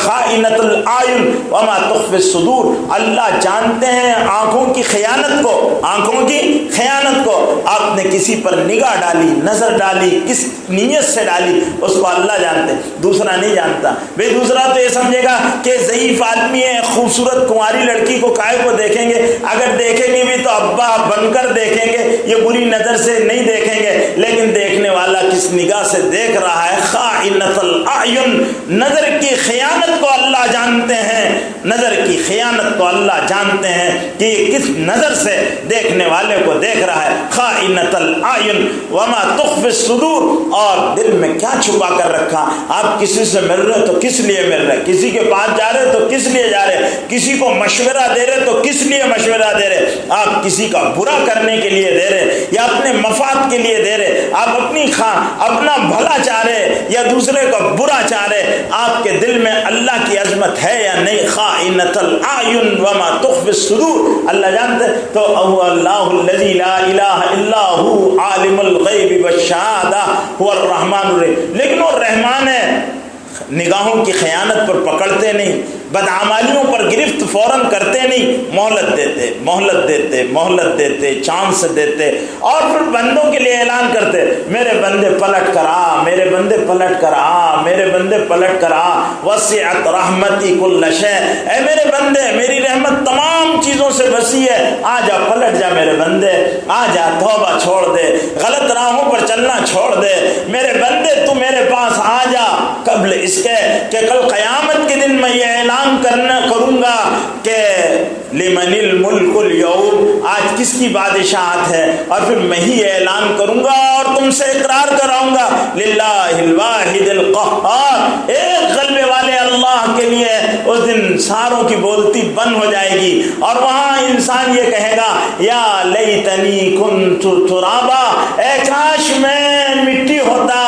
خائنۃ الاعین وما تخفی الصدور. اللہ جانتے ہیں آنکھوں کی خیانت کو، آنکھوں کی خیانت کو. آپ نے کسی پر نگاہ ڈالی، نظر ڈالی، کس نیت سے ڈالی، اس کو اللہ جانتے، دوسرا نہیں جانتا. بھئی دوسرا تو یہ سمجھے گا کہ ضعیف آدمی ہے، خوبصورت کنواری لڑکی کو کائے کو دیکھیں گے، اگر دیکھیں گے بھی تو ابا بن کر دیکھیں گے، یہ بری نظر سے نہیں دیکھیں گے. لیکن دیکھنے والا کس نگاہ سے دیکھ رہا ہے. خائنۃ الاعین، نظر کی خیانت کو اللہ جانتے ہیں، نظر کی خیانت کو اللہ جانتے ہیں کہ یہ کس نظر سے دیکھنے والے کو دیکھ رہا ہے. خائنۃ الاعین وما تخفی الصدور. اور دل میں کیا چھپا کر رکھا. آپ کسی سے مل رہے تو کس لیے مل رہے، کسی کے پاس جا رہے تو کس لیے جا رہے، کسی کو مشورہ دے رہے تو کس لیے مشورہ دے رہے. آپ کسی کا برا کرنے کے لیے دے رہے یا اپنے مفاد کے لیے دے رہے، آپ اپنا بھلا چاہ رہے یا دوسرے کا برا چاہ رہے. آپ کے دل میں اللہ کی عظمت ہے یا نہیں. خائنۃ الاعین وما تخفی الصدور، اللہ جانتے. تو اللہ الذی لا الہ الا هو عالم الغیب والشہادہ هو الرحمن الرحیم. لیکن وہ رحمان ہے، نگاہوں کی خیانت پر پکڑتے نہیں، بدعمالیوں پر گرفت فوراً کرتے نہیں، مہلت دیتے مہلت دیتے مہلت دیتے، چانس دیتے. اور پھر بندوں کے لیے اعلان کرتے، میرے بندے پلٹ کر آ، میرے بندے پلٹ کر آ، میرے بندے پلٹ کر آ. وسعت رحمتی کل شیء، اے میرے بندے میری رحمت تمام چیزوں سے وسیع ہے، آ جا پلٹ جا میرے بندے، آ جا توبہ چھوڑ دے، غلط راہوں پر چلنا چھوڑ دے. میرے بندے تو میرے پاس آ جا قبل اس کے کہ کل قیامت کے دن میں یہ اعلان کروں گا کہ لمن الملک اليوم، آج کس کی بادشاہت ہے. اور پھر میں ہی اعلان کروں گا اور تم سے اقرار کراؤں گا للہ الواحد القہار، ایک غلبے والے اللہ کے لیے. اس دن ساروں کی بولتی بند ہو جائے گی اور وہاں انسان یہ کہے گا یا لیتنی کنت ترابا، اے کاش میں مٹی ہوتا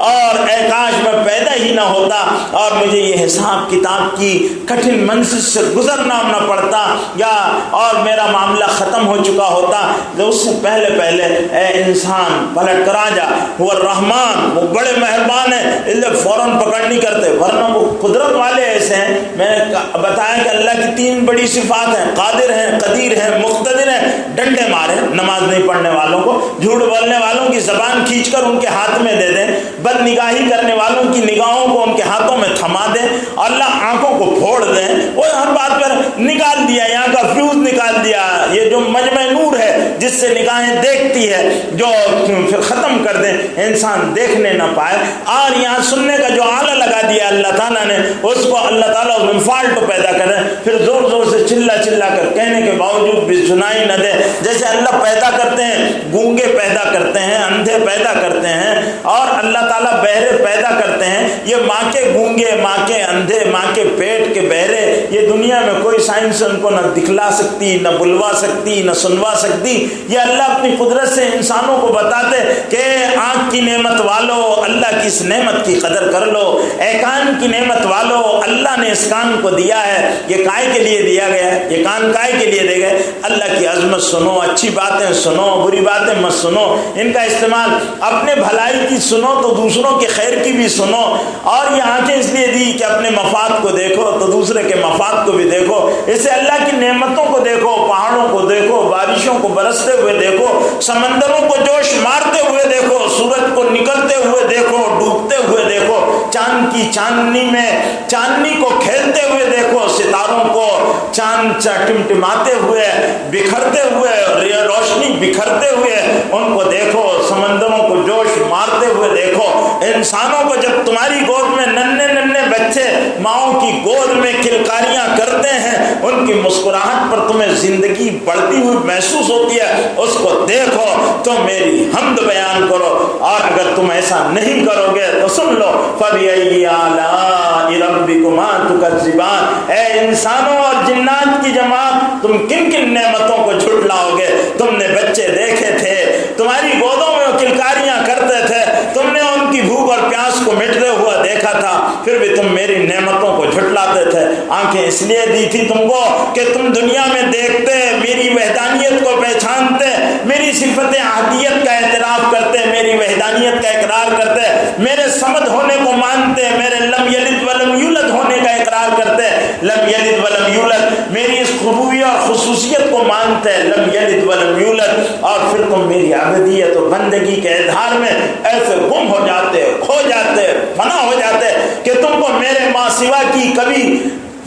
اور اے کاش میں پیدا ہی نہ ہوتا اور مجھے یہ حساب کتاب کی کٹھن منزل سے گزرنا نہ پڑتا یا اور میرا معاملہ ختم ہو چکا ہوتا، تو اس سے پہلے پہلے اے انسان پلٹ کر آ جا، وہ الرحمن، وہ بڑے مہربان ہیں، اس لیے فوراً پکڑ نہیں کرتے، ورنہ وہ قدرت والے ایسے ہیں۔ میں نے بتایا کہ اللہ کی 3 بڑی صفات ہیں، قادر ہیں، قدیر ہیں، مقتدر ہیں۔ ڈنڈے مارے نماز نہیں پڑھنے والوں کو، جھوٹ بولنے والوں کی زبان کھینچ کر ان کے ہاتھ میں دے دیں، بد نگاہی کرنے والوں کی نگاہوں کو ان کے ہاتھوں میں تھما دیں، اللہ آنکھوں کو پھوڑ دیں، وہ ہر بات پر نکال دیا، یہاں کا فیوز نکال دیا، یہ جو مجمع نور ہے جس سے نگاہیں دیکھتی ہے، جو پھر ختم کر دیں، انسان دیکھنے نہ پائے، اور یہاں سننے کا جو آلہ لگا دیا اللہ تعالیٰ نے، اس کو اللہ تعالیٰ اس میں فالٹ پیدا کرے، پھر زور زور سے چلا چلا کر کہنے کے باوجود بھی سنائی نہ دے۔ جیسے اللہ پیدا کرتے ہیں، گونگے پیدا کرتے ہیں، اندھے پیدا کرتے ہیں، اور اللہ تعالیٰ بہرے پیدا کرتے ہیں، یہ ماں کے گونگے، ماں کے اندھے، ماں کے پیٹ کے بہرے، یہ دنیا میں کوئی سائنس ان کو نہ دکھلا سکتی، نہ بلوا سکتی، نہ سنوا سکتی۔ یہ اللہ اپنی قدرت سے انسانوں کو بتاتے کہ آنکھ کی نعمت والو، اللہ کی اس نعمت کی قدر کر لو، اے کان کی نعمت والو، اللہ نے اس کان کو دیا ہے، یہ کائے کے لیے دیا گیا ہے، یہ کان کائے کے لیے دے گئے، اللہ کی عظمت سنو، اچھی باتیں سنو، بری باتیں مت سنو، ان کا استعمال اپنے بھلائی کی سنو تو دوسروں کے خیر کی بھی سنو، اور یہ آنکھیں اس لیے دی کہ اپنے مفاد کو دیکھو تو دوسرے کے مفاد کو بھی دیکھو، اسے اللہ کی نعمتوں کو دیکھو، پہاڑوں کو دیکھو، بارشوں کو برستے ہوئے دیکھو، سمندروں کو جوش مارتے ہوئے دیکھو، سورج کو نکلتے ہوئے دیکھو، ڈوبتے ہوئے دیکھو، چاند کی چاندنی میں چاندنی کو کھیلتے ہوئے دیکھو، ستاروں کو چاند ٹمٹماتے ہوئے، بکھرتے ہوئے، روشنی بکھرتے ہوئے ان کو دیکھو، سمندروں کو جوش مارتے ہوئے دیکھو، انسانوں کو جب تمہاری گود میں ننھے ننھے بچے ماؤں کی گود میں کلکاریاں کرتے ہیں، ان کی مسکراہٹ پر تمہیں زندگی بڑھتی ہوئی محسوس ہوتی ہے، اس کو دیکھو تو میری حمد بیان کرو، اور اگر تم ایسا نہیں کرو گے تو سن لو، فَبِأَيِّ آلَاءِ رَبِّكُمَا تُكَذِّبَانِ، اے انسانوں اور جنات کی جماعت، تم کن کن نعمتوں کو جھٹلاؤ گے؟ تم نے بچے دیکھے تھے، تمہاری گودوں میں وہ کلکاریاں کرتے تھے، تم نے ان کی بھوک اور پیاس کو مٹتے ہوا دیکھا تھا، پھر بھی تم میری نعمتوں کو جھٹلاتے تھے۔ آنکھیں اس لیے دی تھی تم کو کہ تم دنیا میں دیکھتے، میری وحدانیت کو پہچانتے، میری صفت احدیت کا اعتراف کرتے، میری وحدانیت کا اقرار کرتے، میرے صمد ہونے کو مانتے، میرے لم یلد ولم یولد ہونے کا اقرار کرتے، لم یلد ولم یولد، میری اس خوبی اور خصوصیت کو مانتے، لم یلد ولم یولد، اور پھر تم میری عبودیت اور بندگی کے اظہار میں ایسے گم ہو جاتے، کھو جاتے، فنا ہو جاتے کہ تم کو میرے ماں سوا کی کبھی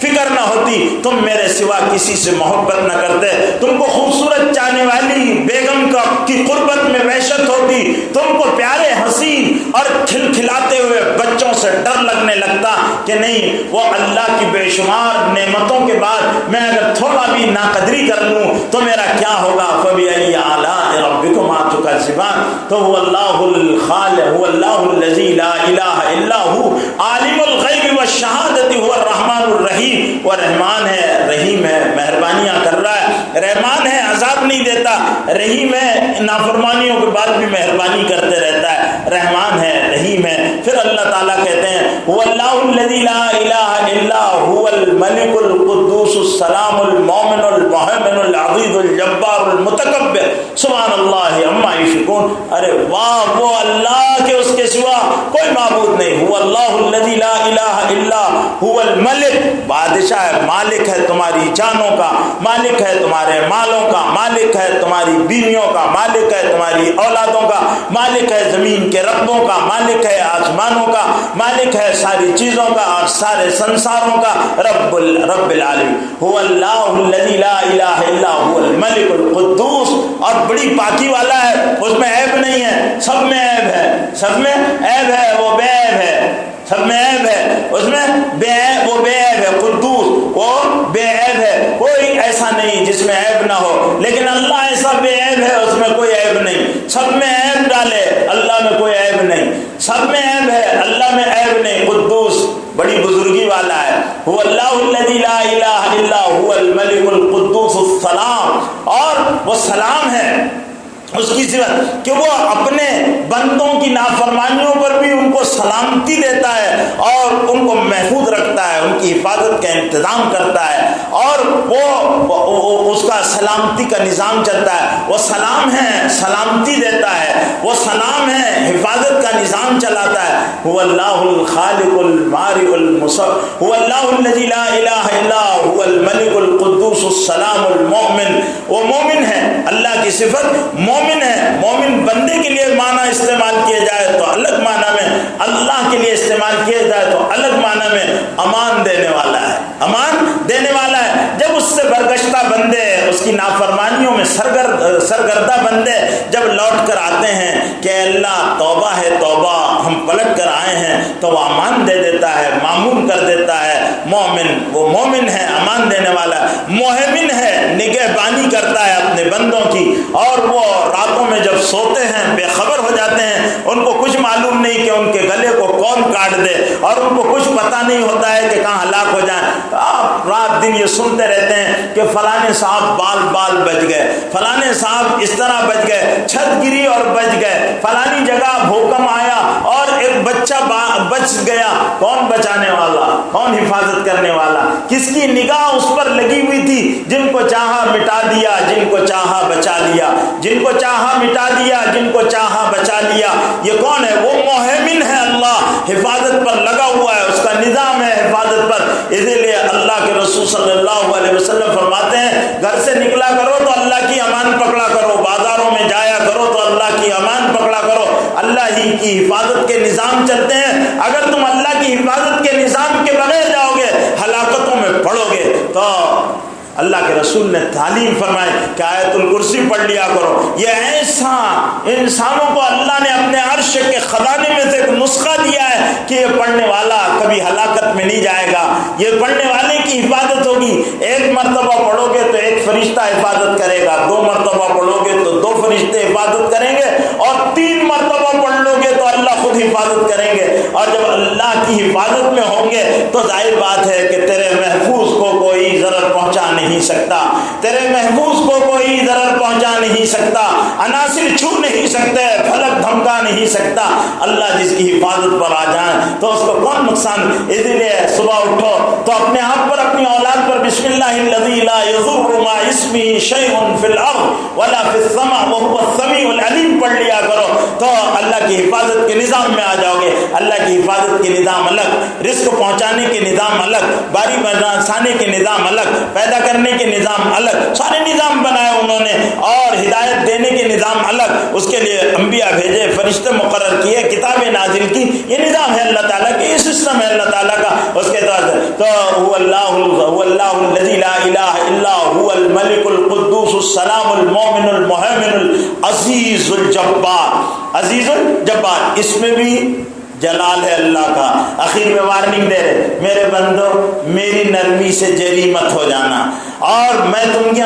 فکر نہ ہوتی، تم میرے سوا کسی سے محبت نہ کرتے، تم کو خوبصورت چاہنے والی بیگم کی قربت میں وحشت ہوتی، تم کو پیارے حسین اور کھلکھلاتے ہوئے بچوں سے ڈر لگنے لگتا کہ نہیں، وہ اللہ کی بے شمار نعمتوں کے بعد میں اگر تھوڑا بھی ناقدری کر لوں تو میرا کیا ہوگا؟ فَبِأَيِّ آلَاءِ رَبِّكُمَا تُكَذِّبَانِ، تو هو اللہ الخالق، هو اللہ الذی لا الہ الا هو عالم الغیب والشہادۃ، هو الرحمن الرحیم، وہ رحمان ہے، رحیم ہے، مہربانیاں کر رہا ہے، رحمان ہے عذاب نہیں دیتا، رحیم ہے نافرمانیوں کے بعد بھی مہربانی کرتے رہتا ہے، رحمان ہے، رحیم ہے۔ پھر اللہ تعالیٰ کہتے ہیں هو اللہ الذی لا الہ الا هو الملک القدوس السلام المؤمن المہیمن العزیز الجبار المتکبر سبحان اللہ عما یشرکون۔ ارے واہ، وہ اللہ کے اس کے سوا کوئی معبود نہیں، هو اللہ الذی لا الہ الا هو الملک، بادشاہ ہے، مالک ہے تمہاری جانوں کا، مالک ہے تمہارے مالوں کا، مالک ہے تمہاری بیویوں کا، مالک ہے تمہاری اولادوں کا، مالک ہے زمین کے رقبوں کا، مالک ہے آسمانوں کا، مالک ہے ساری چیزوں کا اور سارے سنساروں کا، رب العالمین، هو اللہ الذی لا الہ الا هو الملک القدوس، اور بڑی پاکی والا ہے، اس میں عیب نہیں ہے، سب میں عیب ہے، سب میں عیب ہے، وہ بے عیب ہے، سب میں عیب ہے، اس میں بے عیب، وہ بے عیب ہے، قدوس وہ بے عیب ہے، کوئی ایسا نہیں جس میں عیب نہ ہو، لیکن اللہ ایسا بے عیب ہے، اس میں کوئی عیب نہیں، سب میں عیب ڈالے، اللہ میں کوئی عیب نہیں، سب میں عیب ہے، اللہ میں عیب نہیں، قدوس بڑی بزرگی والا ہے، هو اللہ الذی لا الہ الا هو الملک القدوس السلام، اور وہ سلام ہے، اس کی صفت کہ وہ اپنے بندوں کی نافرمانیوں پر بھی ان کو سلامتی دیتا ہے اور ان کو محفوظ رکھتا ہے، ان کی حفاظت کا انتظام کرتا ہے، اور وہ اس کا سلامتی کا نظام چلتا ہے۔ وہ سلام ہے، سلامتی دیتا ہے، وہ سلام ہے، حفاظت کا نظام چلاتا ہے۔ هو اللہ الخالق البارئ المصور، هو اللہ الذی لا الہ الا هو الملک القدوس السلام المؤمن۔ وہ مومن ہے، اللہ کی صفت مومن ہے۔ مومن بندے کے لیے معنی استعمال کیا جائے تو الگ معنی میں، اللہ کے لیے استعمال کیا جائے تو الگ معنی میں امان دینے والا ہے، امان دینے والا ہے۔ جب اس سے برگشتہ بندے، اس کی نافرمانیوں میں سرگردہ بندے جب لوٹ کر آتے ہیں کہ اللہ توبہ ہے توبہ، ہم پلٹ کر آئے ہیں، تو وہ امان دے دیتا ہے، معمون کر دیتا ہے۔ مومن، وہ مومن ہے، امان دینے والا، موہمن ہے، نگہبانی کرتا ہے اپنے بندوں کی، اور وہ راتوں میں جب سوتے ہیں بے خبر ہو جاتے ہیں، ان کو کچھ معلوم نہیں کہ ان کے گلے کو کون کاٹ دے، اور ان کو کچھ پتہ نہیں ہوتا ہے کہ کہاں ہلاک ہو جائیں۔ آپ رات دن یہ سنتے رہتے ہیں کہ فلانے صاحب بال بچ گئے، فلانے صاحب اس طرح بچ گئے، چھت گری اور بچ گئے، فلانی جگہ بھوکم آیا اور ایک بچہ بچ گیا۔ کون بچانے والا، کون حفاظت کرنے والا، کس کی نگاہ اس پر لگی ہوئی تھی؟ جن کو چاہا مٹا دیا، جن کو چاہا بچا لیا، جن کو چاہا مٹا دیا، جن کو چاہا بچا لیا۔ یہ کون ہے؟ وہ موہمن ہے، اللہ حفاظت پر لگا ہوا ہے، اس کا نظام ہے حفاظت پر۔ اسی لیے اللہ کے رسول صلی اللہ علیہ وسلم فرماتے ہیں گھر سے نکلا کرو تو اللہ کی امان پکڑا کرو، بازاروں میں جایا کرو تو اللہ کی امان پکڑا کرو، اللہ ہی کی حفاظت کے نظام چلتے ہیں۔ اگر تم اللہ کی حفاظت کے نظام کے بغیر جاؤ گے، ہلاکتوں میں پڑو گے۔ تو اللہ کے رسول نے تعلیم فرمائی کہ آیت الکرسی پڑھ لیا کرو۔ یہ ایسا انسانوں کو اللہ نے اپنے عرش کے خزانے میں سے ایک نسخہ دیا ہے کہ یہ پڑھنے والا کبھی ہلاکت میں نہیں جائے گا، یہ پڑھنے والے کی حفاظت ہوگی۔ ایک مرتبہ پڑھو گے تو ایک فرشتہ حفاظت کرے گا، دو مرتبہ پڑھو گے تو دو فرشتے حفاظت کریں گے، اور تین مرتبہ پڑھ لو گے تو اللہ خود حفاظت کریں گے۔ اور جب اللہ کی حفاظت میں ہوں گے تو ظاہر بات ہے کہ تیرے محفوظ کو کوئی ضرر پہنچا نہیں سکتا، تیرے محفوظ کو کوئی ضرر پہنچا نہیں سکتا، عناصر چھو نہیں سکتے، فلک دھمکا نہیں سکتا۔ اللہ جس کی حفاظت پر آ جائیں تو اس کو کون نقصان۔ اسی لیے صبح اٹھو تو اپنے آپ پر، اپنی اولاد پر بسم اللہ الذی لا یضر مع اسمہ شیء فی الارض ولا فی السماء وهو السمیع العلیم پڑھ لیا کرو، تو اللہ کی حفاظت کے نظام میں آ جاؤ گے۔ اللہ کی حفاظت کے نظام الگ، رزق پہنچانے کے نظام الگ، باری برسانے کے نظام الگ، پیدا کرنے کے نظام الگ، سارے نظام بنائے انہوں نے، اور ہدایت دینے کے نظام الگ، اس کے لیے انبیاء بھیجے، فرشتے مقرر کیے، کتابیں نازل کی۔ یہ نظام ہے اللہ تعالیٰ کا، یہ سسٹم ہے اللہ تعالیٰ کا۔ اس کے بعد تو هو اللہ الذی لا الہ الا هو الملک القدوس السلام المؤمن المہیمن العزیز الجبار۔ عزیز الجبار، اس میں بھی جلال ہے اللہ کا۔ اخیر میں وارننگ دے رہے، میرے بندو میری نرمی سے جری مت ہو جانا، اور میں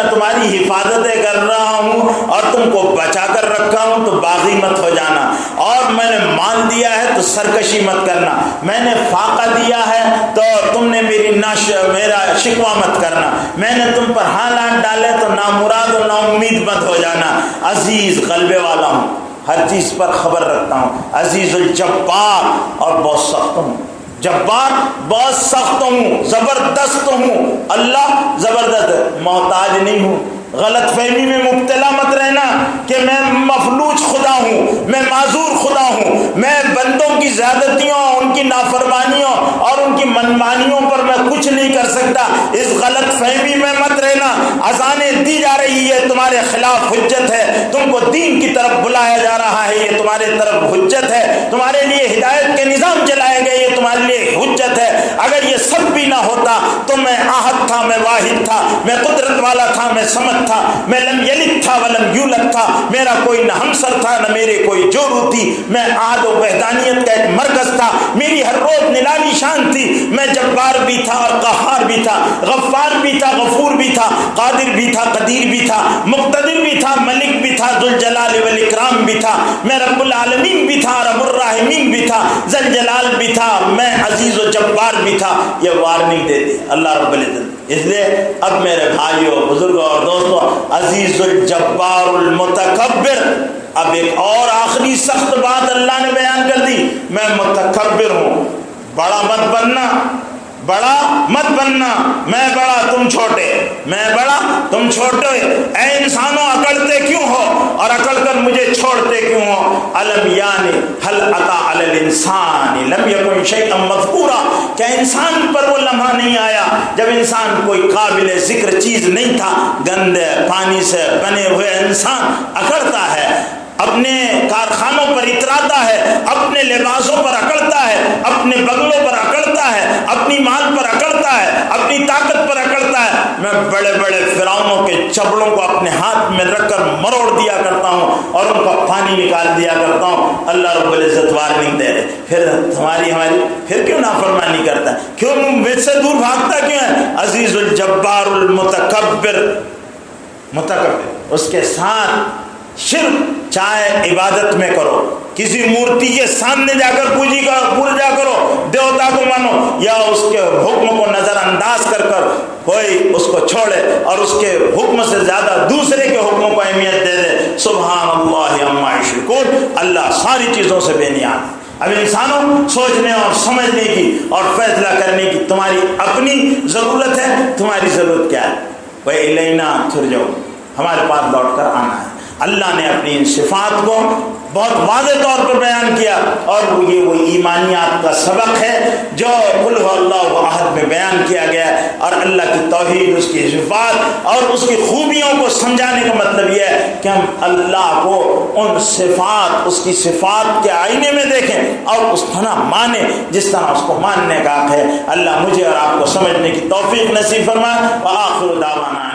تمہاری حفاظتیں کر رہا ہوں اور تم کو بچا کر رکھا ہوں، تو باغی مت ہو جانا، اور میں نے مال دیا ہے تو سرکشی مت کرنا، میں نے فاقہ دیا ہے تو تم نے میرا شکوہ مت کرنا، میں نے تم پر حالات ڈالے تو نامراد و نا امید مت ہو جانا۔ عزیز غلبے والا ہوں، ہر چیز پر خبر رکھتا ہوں، عزیز الجبار، اور بہت سخت ہوں۔ جبار، بہت سخت ہوں، زبردست ہوں۔ اللہ زبردست، محتاج نہیں ہوں۔ غلط فہمی میں مبتلا مت رہنا کہ میں مفلوج خدا ہوں، میں معذور خدا ہوں، میں بندوں کی زیادتیوں، ان کی نافرمانیوں اور ان کی منمانیوں پر میں کچھ نہیں کر سکتا۔ اس غلط فہمی میں مت رہنا۔ اذانیں دی جا رہی ہے، تمہارے خلاف حجت ہے، تم کو دین کی طرف بلایا جا رہا ہے، یہ تمہارے طرف حجت ہے، تمہارے لیے ہدایت کے نظام چلائے گئے، یہ تمہارے لیے حجت ہے۔ اگر یہ سب بھی نہ ہوتا تو میں احد تھا، میں واحد تھا، میں قدرت والا تھا، میں سمجھ تھا، میں لم یلد تھا ولم یولد تھا، میرا کوئی نہ ہمسر تھا نہ میرے کوئی جورو تھی، میں احد و وحدانیت کا ایک مرکز تھا، میری ہر روز نرالی شان تھی، میں جبار بھی تھا اور قہار بھی تھا، غفار بھی تھا، غفور بھی تھا، قادر بھی تھا، قدیر بھی تھا، مقتدر بھی تھا، ملک بھی تھا، ذوالجلال والاکرام بھی تھا، میں رب العالمین بھی تھا، رب الراحمین بھی تھا، ذوالجلال بھی تھا، میں عزیز و جبار بھی تھا۔ یہ وارننگ دے دی اللہ رب العزت۔ اس لیے اب میرے بھائیوں، بزرگوں اور دوستوں، عزیز الجبار المتکبر، اب ایک اور آخری سخت بات اللہ نے بیان کر دی، میں متکبر ہوں، بڑا مت بننا، بڑا مت بننا، میں بڑا تم چھوٹے، میں بڑا تم چھوٹے، اے انسانوں اکڑتے کیوں ہو اور اکڑ کر مجھے چھوڑتے کیوں ہو؟ الم یعنی حل اتا علی الانسان لم یکن شیئا مذکورا، کیا انسان پر وہ لمحہ نہیں آیا جب انسان کوئی قابل ذکر چیز نہیں تھا؟ گندے پانی سے بنے ہوئے انسان اکڑتا ہے، اپنے کارخانوں پر اتراتا ہے، اپنے لباسوں پر اکڑتا ہے، اپنے بنگلوں پر اکڑتا ہے، اپنی مال پر اکڑتا ہے، اپنی طاقت پر اکڑتا ہے۔ میں بڑے بڑے فرعونوں کے چبڑوں کو اپنے ہاتھ میں رکھ کر مروڑ دیا کرتا ہوں اور ان کا پانی نکال دیا کرتا ہوں۔ اللہ رب العزت وارننگ دے رہے، پھر ہماری پھر کیوں نافرمانی کرتا ہے؟ کیوں مجھ سے دور بھاگتا کیوں ہے؟ عزیز الجبار المتکبر، متکبر، اس کے ساتھ شرک، چاہے عبادت میں کرو، کسی مورتی کے سامنے جا کر پوجا کرو، دیوتا کو مانو، یا اس کے حکم کو نظر انداز کر کر کوئی اس کو چھوڑے اور اس کے حکم سے زیادہ دوسرے کے حکموں کو اہمیت دے دے، سبحان اللہ عما یشرکون، اللہ ساری چیزوں سے بے نیاز۔ اب انسانوں، سوچنے اور سمجھنے کی اور فیصلہ کرنے کی تمہاری اپنی ضرورت ہے، تمہاری ضرورت کیا ہے؟ وَإِلَيْنَا تُرْجَعُونَ، ہمارے پاس لوٹ کر آنا ہے۔ اللہ نے اپنی ان صفات کو بہت واضح طور پر بیان کیا، اور یہ وہ ایمانیات کا سبق ہے جو قل هو اللہ احد میں بیان کیا گیا ہے، اور اللہ کی توحید، اس کی صفات اور اس کی خوبیوں کو سمجھانے کا مطلب یہ ہے کہ ہم اللہ کو ان صفات، اس کی صفات کے آئینے میں دیکھیں اور اس طرح مانیں جس طرح اس کو ماننے کا حق ہے۔ اللہ مجھے اور آپ کو سمجھنے کی توفیق نصیب فرمائے۔ وآخر دعوانا